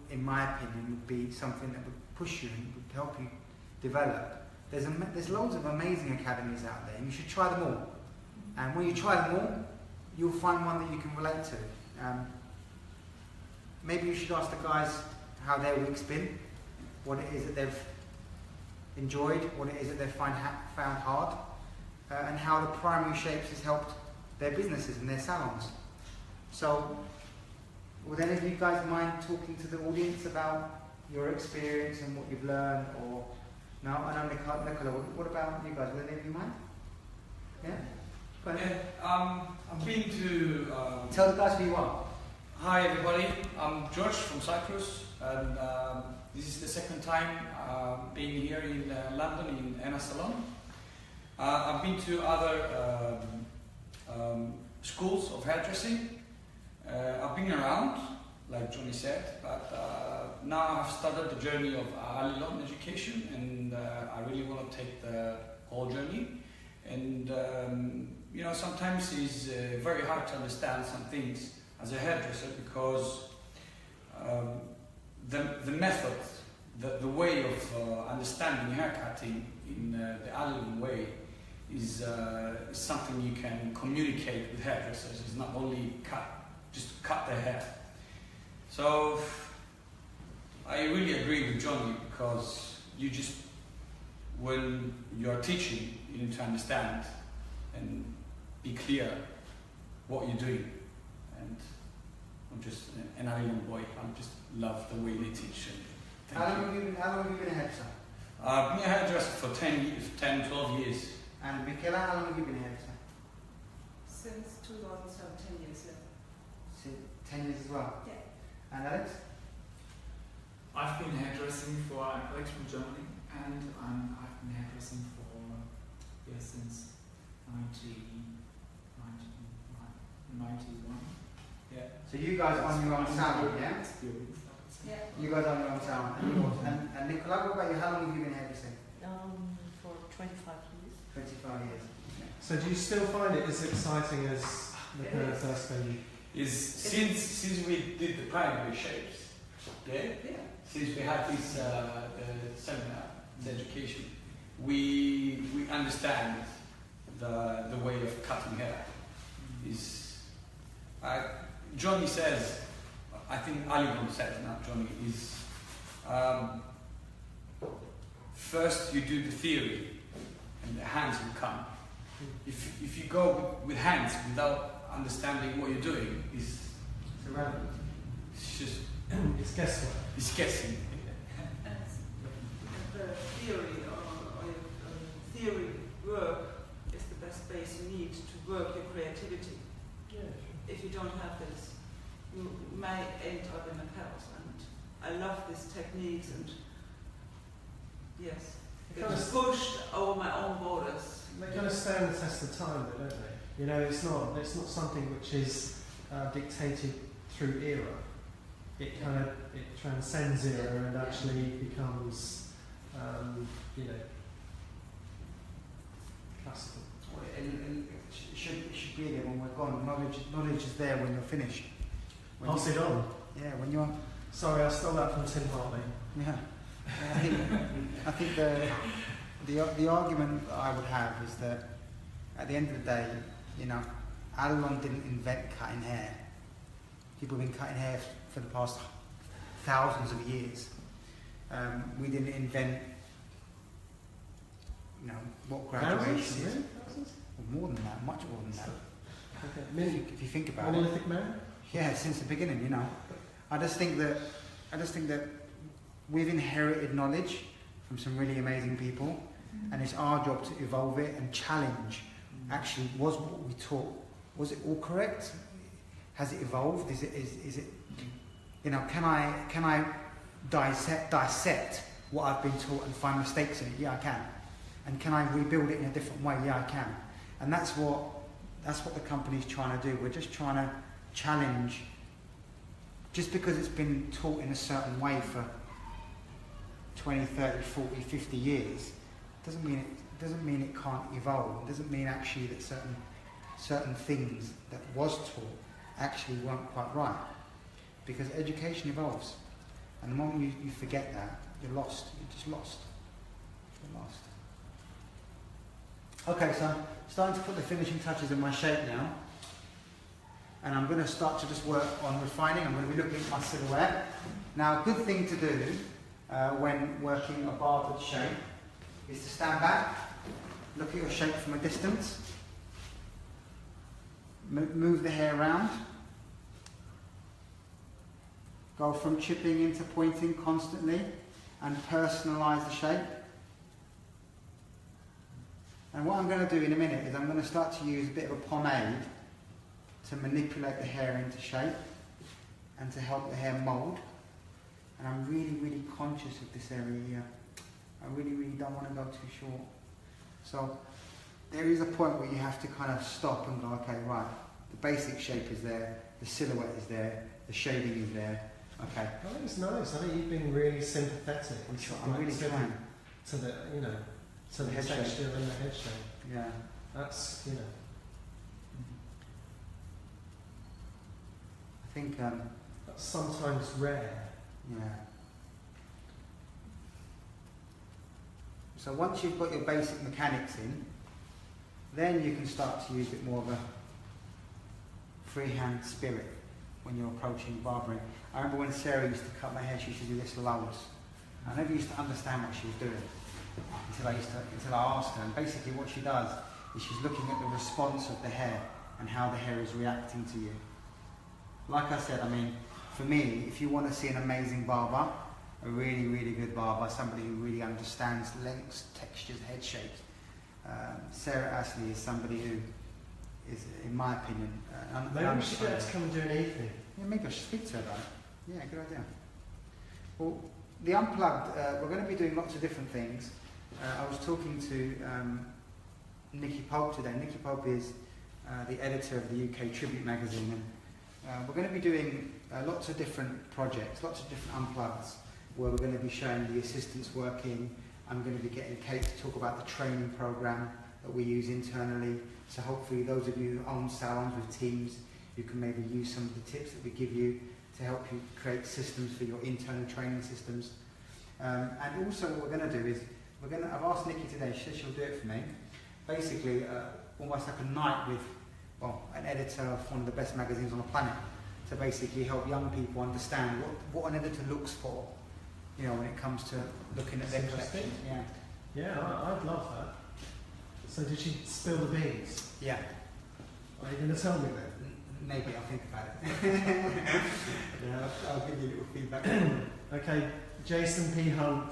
in my opinion, would be something that would push you and would help you develop. There's loads of amazing academies out there, and you should try them all. And when you try them all, you'll find one that you can relate to. Maybe you should ask the guys how their week's been, what it is that they've enjoyed, what it is that they've found hard, and how the primary shapes has helped their businesses and their salons. So, would any of you guys mind talking to the audience about your experience and what you've learned, or no? I know Nicola, what about you guys? Would any of you mind? Yeah? Go ahead. Yeah, I've been to... Tell the guys who you are. Hi everybody, I'm George from Cyprus, and this is the second time being here in London in Enna Salon. I've been to other schools of hairdressing. I've been around, like Johnny said, but now I've started the journey of Allilon Education, and I really want to take the whole journey. And sometimes it's very hard to understand some things as a hairdresser, because the method, the way of understanding haircutting in the Allilon way is something you can communicate with hairdressers. It's not only just cut their hair. So I really agree with Johnny, because when you're teaching, you need to understand and be clear what you're doing. And I'm just an Allilon boy. I just love the way they teach. How long have you been a hairdresser? I've been a hairdresser for 10, 12 years. And Michaela, how long have you been a hairdresser? Since 2007, 10 years, yeah. 10 years as well? Yeah. And Alex? I've been hairdressing for Alex from Germany, and I've been hairdressing since 1991. Yeah. So you guys own your own salon, yeah? Yeah. You guys own your own salon. And Nicola, what about you? How long have you been hairdressing? For 25 years. 25 years. So do you still find it as exciting as the first venue? Since we did the primary shapes, since we had this seminar, this education, we understand the way of cutting hair. Johnny says, I think Allilon says, not Johnny, is first you do the theory and the hands will come. If you go with hands without understanding what you're doing, it's irrelevant. It's just it's guesswork. It's guessing. And the theory or theory work is the best base you need to work your creativity. Yeah, sure. If you don't have this, you may end up in a chaos. And I love these techniques, and yes, it's pushed over my own borders. They kind of stand the test of time, though, don't they? It's not something which is dictated through era. It transcends era and actually becomes, classical. And it should be there when we're gone. Knowledge is there when you're finished. Pass it on. Yeah, when you're... Sorry, I stole that from Tim Hartley. Yeah. I think the argument that I would have is that at the end of the day, you know, Allilon didn't invent cutting hair. People have been cutting hair for the past thousands of years. We didn't invent, you know, what graduation is. Thousands? Well, more than that, much more than that. Okay. If you think about it. Monolithic man? Yeah, since the beginning, you know. I just think that we've inherited knowledge from some really amazing people, and it's our job to evolve it and challenge. Actually, was what we taught, was it all correct? Has it evolved? Is it you know, can I dissect what I've been taught and find mistakes in it? Yeah, I can. And can I rebuild it in a different way? Yeah, I can. And that's what the company's trying to do. We're just trying to challenge. Just because it's been taught in a certain way for 20, 30, 40, 50 years, doesn't mean it can't evolve. It doesn't mean actually that certain things that was taught actually weren't quite right. Because education evolves. And the moment you forget that, you're lost. You're just lost. You're lost. Okay, so I'm starting to put the finishing touches in my shape now. And I'm going to start to just work on refining. I'm going to be looking at my silhouette. Now, a good thing to do when working a barbered shape is to stand back, look at your shape from a distance, move the hair around, go from chipping into pointing constantly, and personalise the shape. And what I'm going to do in a minute is I'm going to start to use a bit of a pomade to manipulate the hair into shape and to help the hair mould. And I'm really, really conscious of this area here. I really, really don't want to go too short. So there is a point where you have to kind of stop and go, okay, right, the basic shape is there, the silhouette is there, the shading is there. Okay. I think it's nice. I think you've been really sympathetic. I'm really trying. To the, you know, to the head texture shape. and the head shape. Yeah. That's, you know. I think, That's sometimes rare. yeah. So once you've got your basic mechanics in, then you can start to use a bit more of a freehand spirit when you're approaching barbering. I remember when Sarah used to cut my hair, she used to do this loads. I never used to understand what she was doing until I asked her. And basically what she does is she's looking at the response of the hair and how the hair is reacting to you. Like I said, I mean, for me, if you want to see an amazing barber, a really, really good barber, somebody who really understands lengths, textures, head shapes, Sarah Ashley is somebody who is, in my opinion, maybe we should get her to come and do an evening. Yeah, maybe I should speak to her about it. Yeah, good idea. Well, the Unplugged, we're going to be doing lots of different things. I was talking to Nikki Pope today. Nikki Pope is the editor of the UK Tribute magazine, and we're going to be doing lots of different projects, lots of different Unpluggeds, where we're going to be showing the assistants working. I'm going to be getting Kate to talk about the training program that we use internally. So hopefully those of you who own salons with teams, you can maybe use some of the tips that we give you to help you create systems for your internal training systems. And also what we're going to do is, I've asked Nikki today, she said she'll do it for me. Basically, almost like a night with, well, an editor of one of the best magazines on the planet, to basically help young people understand what an editor looks for, you know, when it comes to looking at their collection. Yeah. Yeah, I'd love that. So did she spill the beans? Yeah. Are you going to tell me that? Maybe I'll think about it. Yeah, I'll give you a little feedback. Okay, Jason P. Hunt.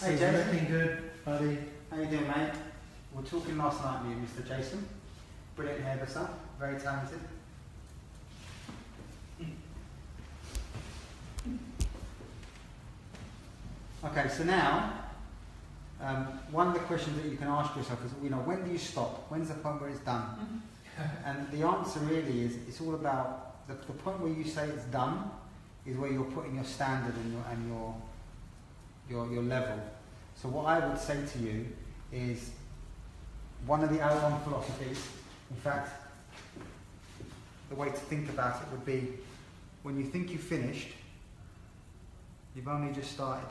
Hey, Says, Jason. looking good, buddy. How you doing, mate? We were talking last night, me and Mr. Jason. Brilliant hairdresser, very talented. Okay, so now, one of the questions that you can ask yourself is, you know, when do you stop? When's the point where it's done? And the answer really is, it's all about the point where you say it's done is where you're putting your standard and your level. So what I would say to you is, one of the Allilon philosophies, in fact, the way to think about it would be, when you think you've finished, you've only just started.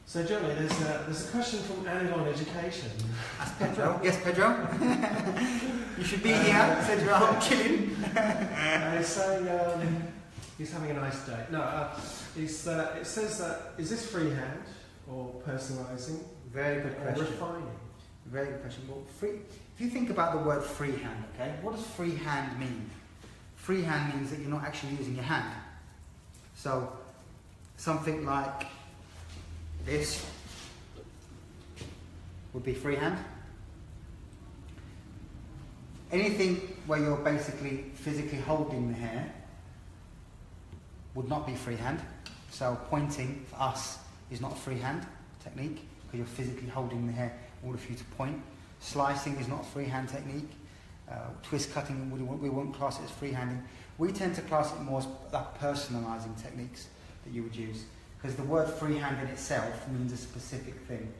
So Johnny, there's a question from Allilon Education. That's Pedro. Yes, Pedro. You should be here. Said you're out chilling. He's saying he's having a nice day. No, it says that, is this freehand or personalising? Very good or question. refining? Very good question. Well, if you think about the word freehand, okay, what does freehand mean? Freehand means that you're not actually using your hand. So something like this would be freehand. Anything where you're basically physically holding the hair would not be freehand. So pointing for us is not a freehand technique because you're physically holding the hair in order for you to point. Slicing is not a freehand technique. Twist cutting, we won't class it as freehanding. We tend to class it more as like personalising techniques that you would use, because the word freehand in itself means a specific thing.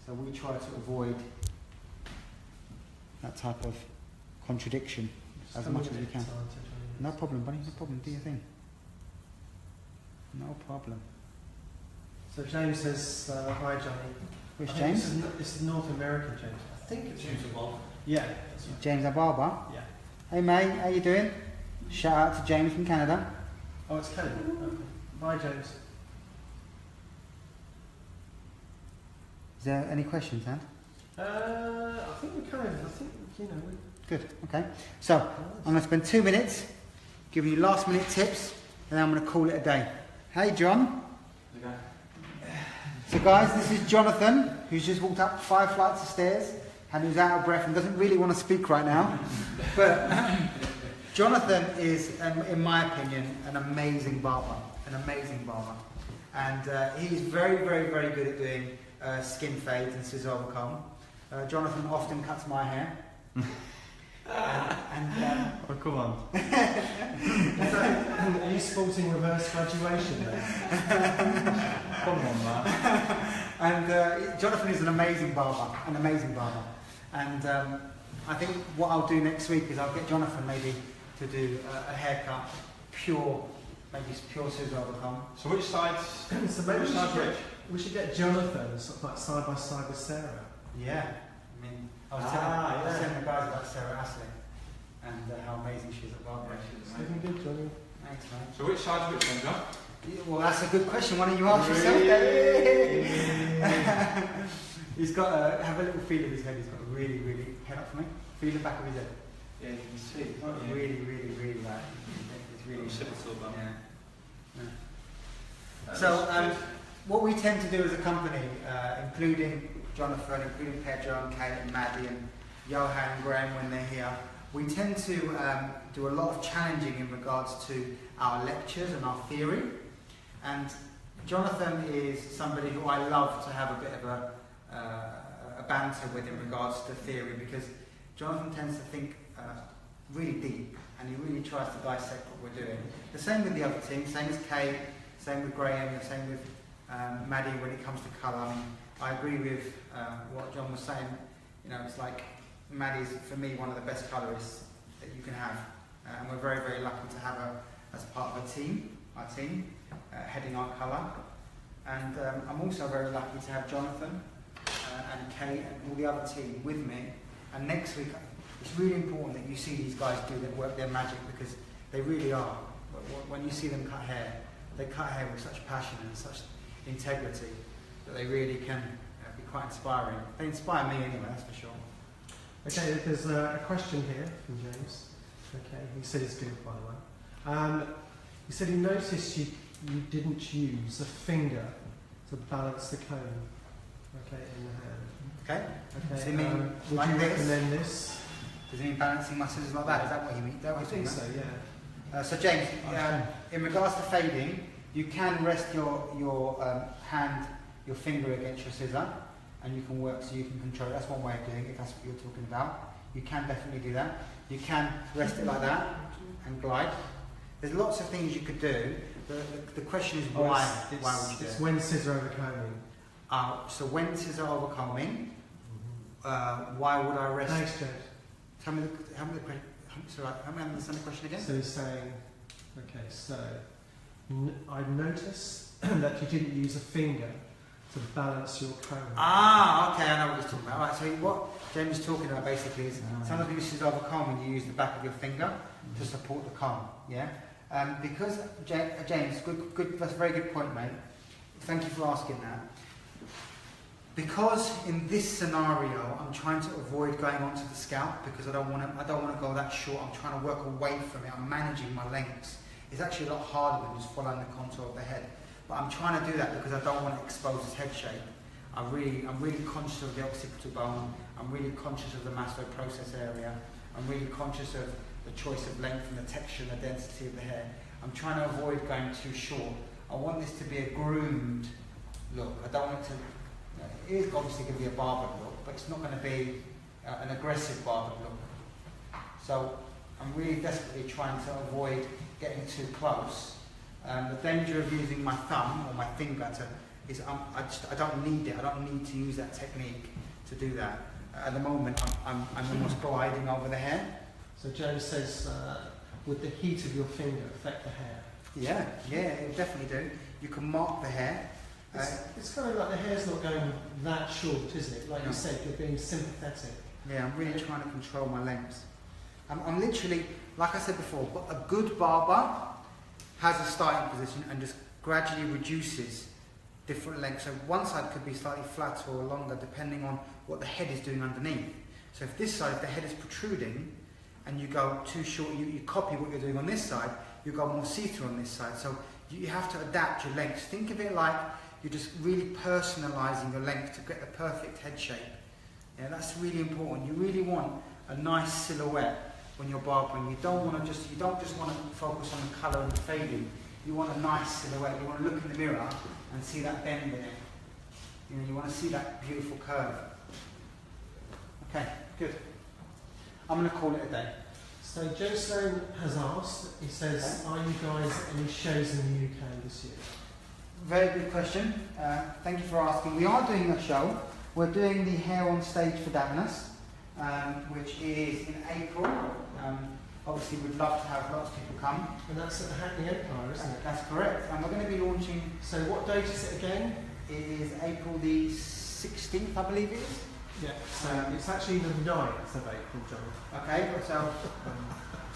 So we try to avoid that type of contradiction as much as we can. No problem, buddy, no problem, do your thing. No problem. So James says, hi Johnny. Which James? This is North American James. I think it's James Ababa. Yeah. That's right. James Ababa. Yeah. Hey mate, how you doing? Shout out to James from Canada. Oh, it's Canada. Okay. Bye James. Is there any questions, Dan? I think you know. Good, okay. So, I'm going to spend 2 minutes giving you last minute tips, and then I'm going to call it a day. Hey John. Okay. So guys, this is Jonathan, who's just walked up 5 flights of stairs, and who's out of breath and doesn't really want to speak right now. But Jonathan is, in my opinion, an amazing barber. And he's very, very, very good at doing skin fades and scissor overcomb. Jonathan often cuts my hair. Oh, come on. Are you sporting reverse graduation then? Come on, man. And Jonathan is an amazing barber. And I think what I'll do next week is I'll get Jonathan maybe to do a haircut, pure scissor overcome. So which side's... So maybe we should get Jonathan sort of like side by side with Sarah. Yeah. I mean, I was telling the guys about Sarah Astley and how amazing she is at barbering. Looking good, Johnny. Thanks, mate. So which side's which one, John? Yeah, well, that's a good question. Why don't you ask yourself? He's got have a little feel of his head. He's got a really, really head up for me. Feel the back of his head. Yeah, you can see. It's not really, really, really like. It's really. Yeah. So what we tend to do as a company, including Jonathan, including Pedro and Kate and Maddie and Johan and Graham when they're here, we tend to do a lot of challenging in regards to our lectures and our theory. And Jonathan is somebody who I love to have a bit of a banter with in regards to theory, because Jonathan tends to think really deep and he really tries to dissect what we're doing. The same with the other team, same as Kate, same with Graham, the same with Maddie when it comes to colour. I mean, I agree with what John was saying. You know, it's like Maddie's, for me, one of the best colourists that you can have. And we're very, very lucky to have her as part of our team, heading our colour. And I'm also very lucky to have Jonathan and Kate and all the other team with me. And next week, it's really important that you see these guys do their magic, because they really are. When you see them cut hair, they cut hair with such passion and such integrity that they really can be quite inspiring. They inspire me anyway, that's for sure. Okay, there's a question here from James. Okay, he said it's good, by the way. He said he noticed you didn't use a finger to balance the comb, okay, in the hand. Okay. Okay. So you mean would like you this? recommend this? Does he mean balancing my scissors like that? Is that what you mean? I think so, yeah. So James, in regards to fading, you can rest your hand, your finger against your scissor, and you can work so you can control it. That's one way of doing it, if that's what you're talking about. You can definitely do that. You can rest it like that and glide. There's lots of things you could do. The question is why? Why would you do it? It's when scissor overcombing. So when scissor overcombing, why would I rest? Thanks, James. Tell me the question. Sorry, help me understand the question again. So he's saying, okay, so I've noticed that you didn't use a finger to to balance your comb. Ah, okay, I know what he's talking about. Right, so what James is talking about basically is sometimes you use over comb when you use the back of your finger to support the comb. Yeah. Because James, good. That's a very good point, mate. Thank you for asking that. Because in this scenario, I'm trying to avoid going onto the scalp because I don't want to go that short. I'm trying to work away from it. I'm managing my lengths. It's actually a lot harder than just following the contour of the head. But I'm trying to do that because I don't want to expose his head shape. I'm really conscious of the occipital bone. I'm really conscious of the mastoid process area. I'm really conscious of the choice of length and the texture and the density of the hair. I'm trying to avoid going too short. I want this to be a groomed look. I don't want it to. It is obviously going to be a barbered look, but it's not going to be an aggressive barbered look. So I'm really desperately trying to avoid getting too close. The danger of using my thumb or my finger is I don't need it. I don't need to use that technique to do that. At the moment, I'm almost gliding over the hair. So James says, would the heat of your finger affect the hair? Yeah, it would definitely do. You can mark the hair. It's kind of like the hair's not going that short, isn't it? Like No. you said, you're being sympathetic. Yeah, I'm really trying to control my lengths. I'm literally, like I said before, but a good barber has a starting position and just gradually reduces different lengths. So one side could be slightly flatter or longer depending on what the head is doing underneath. So if this side, if the head is protruding and you go too short, you copy what you're doing on this side, you go more see-through on this side. So you have to adapt your lengths. Think of it like you're just really personalising your length to get the perfect head shape. Yeah, that's really important. You really want a nice silhouette when you're barbering. You don't just want to focus on the colour and the fading. You want a nice silhouette. You want to look in the mirror and see that bend in it. You know, you want to see that beautiful curve. Okay, good. I'm going to call it a day. So Joe Sloan has asked, he says, Okay. are you guys at any shows in the UK this year? Very good question. Thank you for asking. We are doing a show. We're doing the Hair on Stage for Davernus, which is in April. Obviously, we'd love to have lots of people come. And that's at the Hackney Empire, isn't it? That's correct. And we're going to be launching. So what date is it again? It is April the 16th, I believe it is. Yeah, so it's actually the 9th of April, John. Okay, so,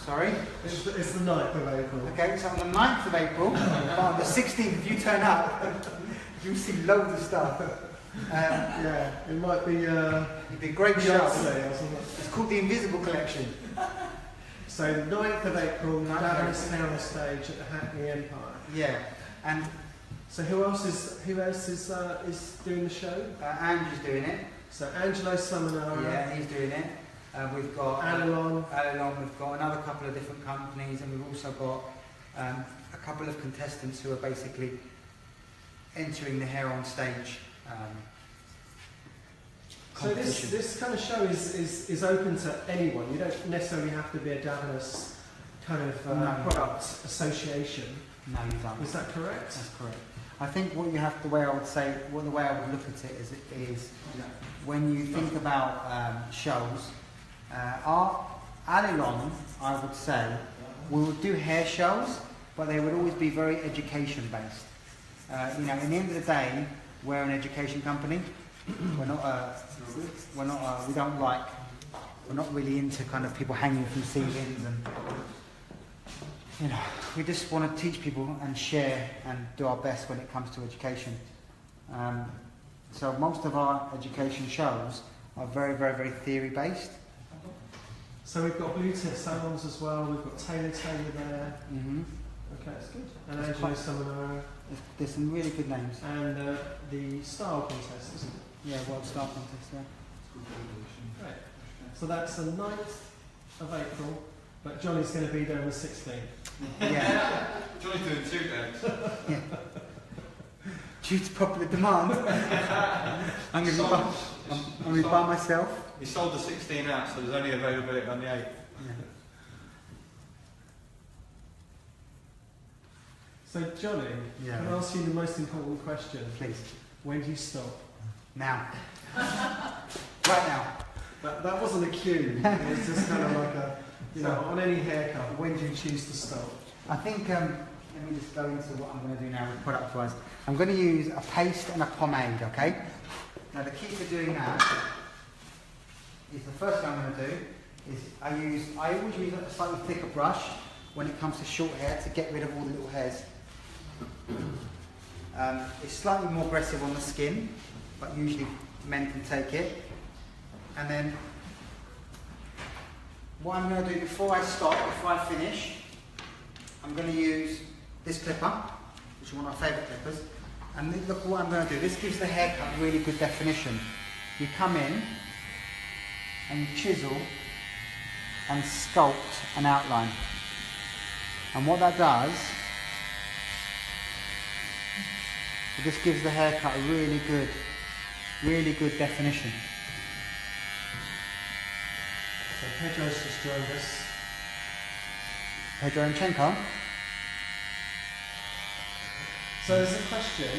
sorry. It's the 9th of April. Okay, so on the 9th of April, but on the 16th, if you turn up, you'll see loads of stuff. Yeah, it might be It'd be a great show. Beyonce or something. It's called the Invisible Collection. So the 9th of April, Davernus Hair on Stage at the Hackney Empire. Yeah, and So who else is doing the show? Andrew's doing it. So Angelo Samanara. Yeah, he's doing it. We've got Allilon. we've got another couple of different companies, and we've also got a couple of contestants who are basically entering the Hair on Stage So competition. this kind of show is open to anyone. You don't necessarily have to be a Davernus kind of No. product association. No, you don't. Is that correct? That's correct. I think what you have, the way I would look at it is when you think about shows, our Allilon, I would say, we would do hair shows, but they would always be very education based. In the end of the day, we're an education company. We're not really into kind of people hanging from ceilings and. We just want to teach people and share and do our best when it comes to education. So most of our education shows are very, very, very theory based. So we've got blue tip salons as well. We've got Taylor there. Mm-hmm. Okay, that's good. And That's Angelo quite- Samanara. There's some really good names. And the style contest, isn't it? Yeah, World Star Contest, yeah. Great. So that's the 9th of April, but Johnny's going to be there on the 16th. Yeah. Johnny's doing 2 days. Yeah. Due to popular demand, I'm going to be by myself. He sold the 16 out, so there's only availability on the 8th. Yeah. So Johnny, Yeah. can I ask you the most important question? Please. When do you stop? Now. Right now. That wasn't a cue. It was just kind of like a, on any haircut, when do you choose to stop? I think let me just go into what I'm going to do now with product wise. I'm going to use a paste and a pomade, okay? Now the key to doing that is the first thing I'm going to do is I always use a slightly thicker brush when it comes to short hair to get rid of all the little hairs. It's slightly more aggressive on the skin, but usually men can take it. And then what I'm going to do before I stop, before I finish, I'm going to use this clipper, which is one of my favourite clippers. And look what I'm going to do. This gives the haircut really good definition. You come in and you chisel and sculpt an outline. And what that does, it just gives the haircut a really good definition. So Pedro's just joined us. Pedro Enchenko. So there's a question.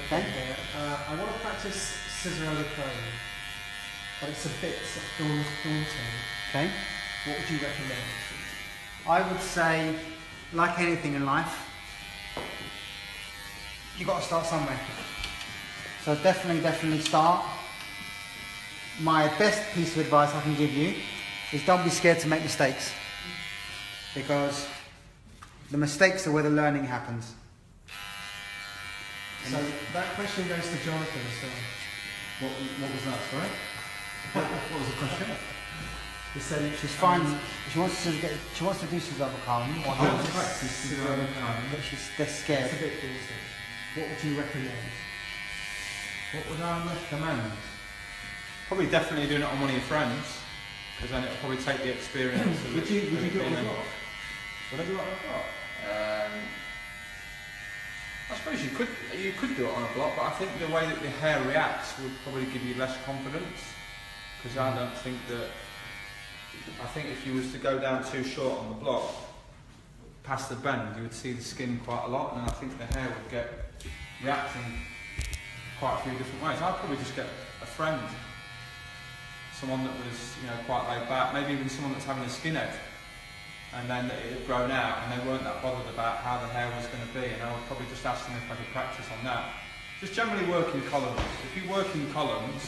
Okay. I want to practice scissor over comb, but it's a bit daunting. Okay. What would you recommend? I would say, like anything in life, you've got to start somewhere. So definitely start. My best piece of advice I can give you is don't be scared to make mistakes, because the mistakes are where the learning happens. So that question goes to Jonathan as well. What was that, sorry? What was the question? He said She's fine. She wants to do scissor over comb, or but they're scared. It's a bit daunting. What would you recommend? What would I recommend? Probably definitely doing it on one of your friends, because then it'll probably take the experience. Would you do it on the block? Would I do it on a block? I suppose you could do it on a block, but I think the way that your hair reacts would probably give you less confidence, because I don't think that. I think if you was to go down too short on the block, past the bend, you would see the skin quite a lot, and I think the hair would get reacting quite a few different ways. I'd probably just get a friend, someone that was, quite laid back, maybe even someone that's having a skinhead, and then it had grown out, and they weren't that bothered about how the hair was going to be, and I would probably just ask them if I could practice on that. Just generally work in columns. If you work in columns,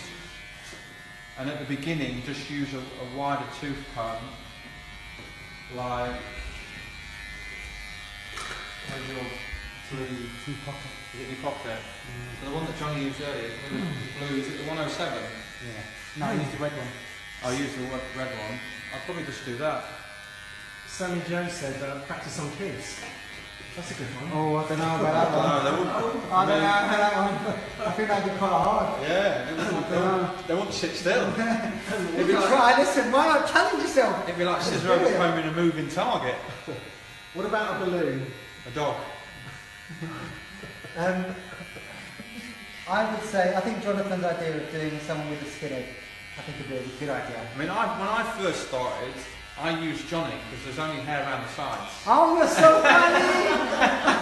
and at the beginning just use a wider tooth comb, like, where's your two pocket? Is it your pocket? The one that Johnny used earlier, the blue, is it the 107? Yeah. No, I used the red one. I'll use the red one. I'll probably just do that. Sammy Joe said practice on kids. That's a good one. Oh, I don't know about that one. No, they wouldn't. I don't know about that one. I think that'd be quite hard. Yeah, they wouldn't sit still. If you try, listen, why not challenge yourself? It'd be like scissor over comb in a moving target. What about a balloon? A dog. I would say, I think Jonathan's idea of doing someone with a skinhead, I think would be a good idea. I mean, when I first started, I used Johnny because there's only hair around the sides. Oh, you're so funny!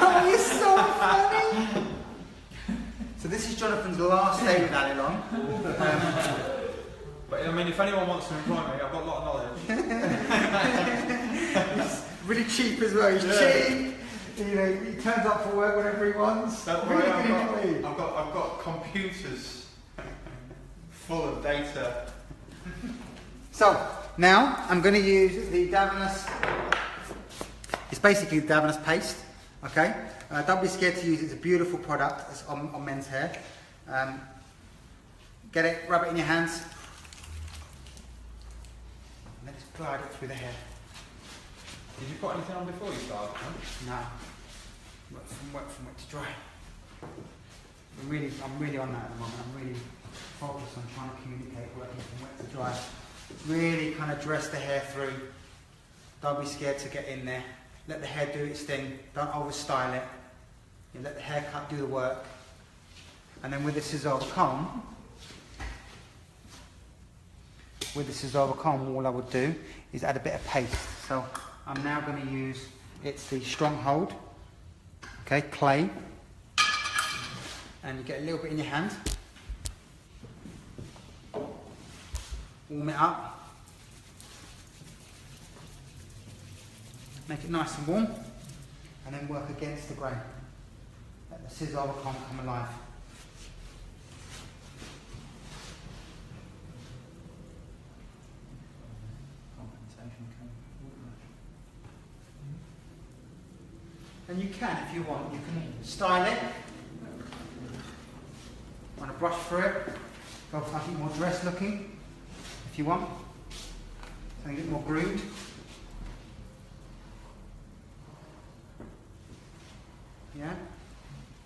Oh, you're so funny! So this is Jonathan's last day with Allilon. But I mean, if anyone wants to employ me, I've got a lot of knowledge. He's really cheap as well. He's cheap. He turns up for work whenever he wants. Don't worry, I've got computers full of data. So now I'm going to use the Davines. It's basically Davines paste. Okay. Don't be scared to use it. It's a beautiful product. It's on men's hair. Get it. Rub it in your hands. And then just glide it through the hair. Did you put anything on before you started? No. From wet to dry. I'm really on that at the moment. I'm really focused on trying to communicate working from wet to dry. Really kind of dress the hair through. Don't be scared to get in there. Let the hair do its thing. Don't overstyle it. You let the haircut do the work. And then with the scissor over comb, all I would do is add a bit of paste. So I'm now going to use, it's the Stronghold, okay, clay, and you get a little bit in your hand, warm it up, make it nice and warm, and work against the grain. Let the scissor over comb come alive. And you can, if you want, you can style it. Want to brush through it, go for something more dress looking, if you want. Something a bit more groomed. Yeah?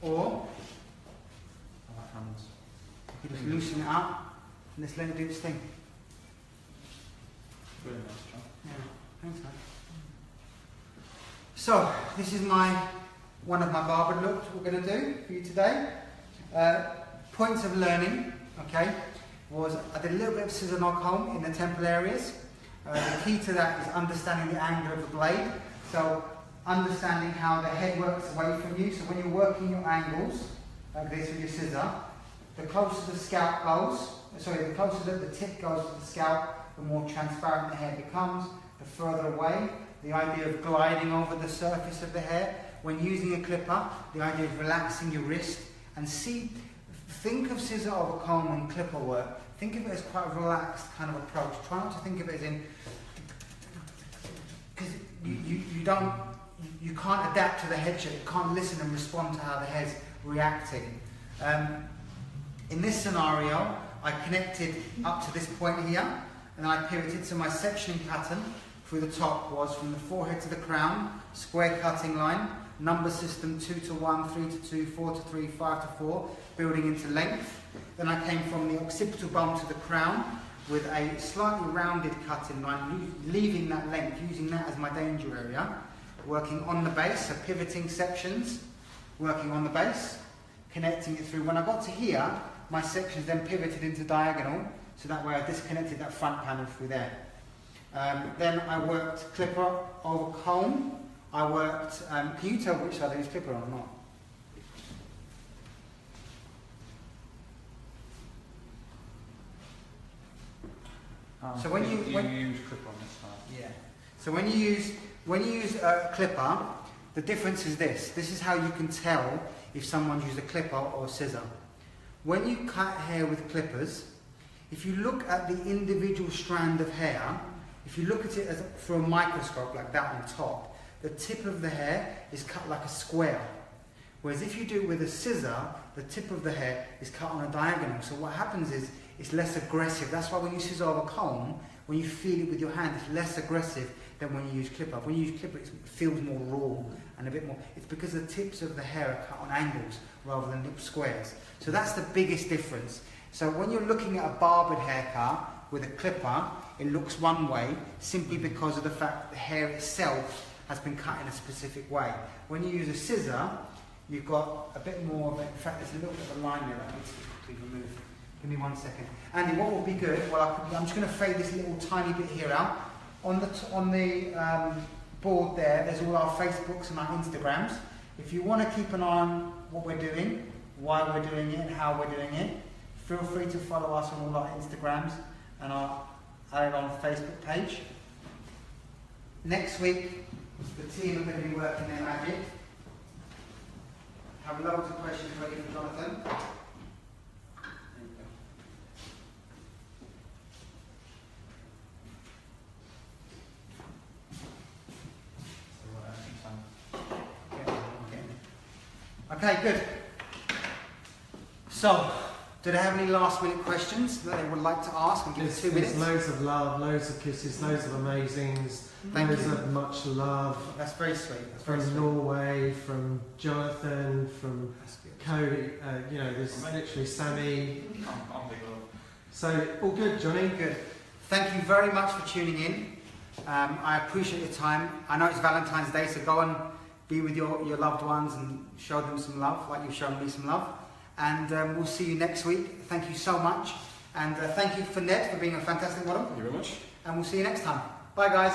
Or, you just loosen it up and just let it do its thing. Really nice job. Yeah, thanks man. So, this is one of my barber looks we're going to do for you today. Points of learning, okay, was I did a little bit of scissor knock home in the temple areas. The key to that is understanding the angle of the blade. So, understanding how the head works away from you. So when you're working your angles, like this with your scissor, the closer the scalp goes, the closer the tip goes to the scalp, the more transparent the hair becomes, the further away. The idea of gliding over the surface of the hair. When using a clipper, the idea of relaxing your wrist and think of scissor over comb and clipper work. Think of it as quite a relaxed kind of approach. Try not to think of it as in, because you can't adapt to the head shape. You can't listen and respond to how the hair's reacting. In this scenario, I connected up to this point here, and I pivoted. So my sectioning pattern through the top was from the forehead to the crown, square cutting line, number system 2 to 1, 3 to 2, 4 to 3, 5 to 4, building into length. Then I came from the occipital bone to the crown with a slightly rounded cutting line, leaving that length, using that as my danger area, working on the base, so pivoting sections, working on the base, connecting it through. When I got to here, my sections then pivoted into diagonal, so that way I disconnected that front panel through there. Then I worked clipper over comb. I worked, can you tell which side I use clipper on or not? So when you use clipper on this side. Yeah. So when you use a clipper, the difference is this. This is how you can tell if someone used a clipper or a scissor. When you cut hair with clippers, if you look at the individual strand of hair, if you look at it through a microscope like that on top, the tip of the hair is cut like a square. Whereas if you do it with a scissor, the tip of the hair is cut on a diagonal. So what happens is it's less aggressive. That's why when you scissor over comb, when you feel it with your hand, it's less aggressive than when you use clipper. When you use clipper, it feels more raw and a bit more. It's because the tips of the hair are cut on angles rather than squares. So that's the biggest difference. So when you're looking at a barbered haircut with a clipper, it looks one way simply because of the fact that the hair itself has been cut in a specific way. When you use a scissor, you've got a bit more of it. In fact, there's a little bit of a line there that needs to be removed. Give me 1 second. Andy, what will be good, well, I'm just going to fade this little tiny bit here out. On the board there, there's all our Facebooks and our Instagrams. If you want to keep an eye on what we're doing, why we're doing it and how we're doing it, feel free to follow us on all our Instagrams and our Allilon Facebook page. Next week, the team are going to be working their magic. Have loads of questions ready for Jonathan. Okay, good. So, do they have any last minute questions that they would like to ask? And give us 2 minutes. Loads of love, loads of kisses, loads of amazings, loads of much love. That's very sweet. That's very from sweet. Norway, from Jonathan, from Cody. There's literally Sammy. So all good, Johnny. Good. Thank you very much for tuning in. I appreciate your time. I know it's Valentine's Day, so go and be with your loved ones and show them some love, like you've shown me some love. And we'll see you next week. Thank you so much. And thank you for Ned for being a fantastic model. Thank you very much. And we'll see you next time. Bye, guys.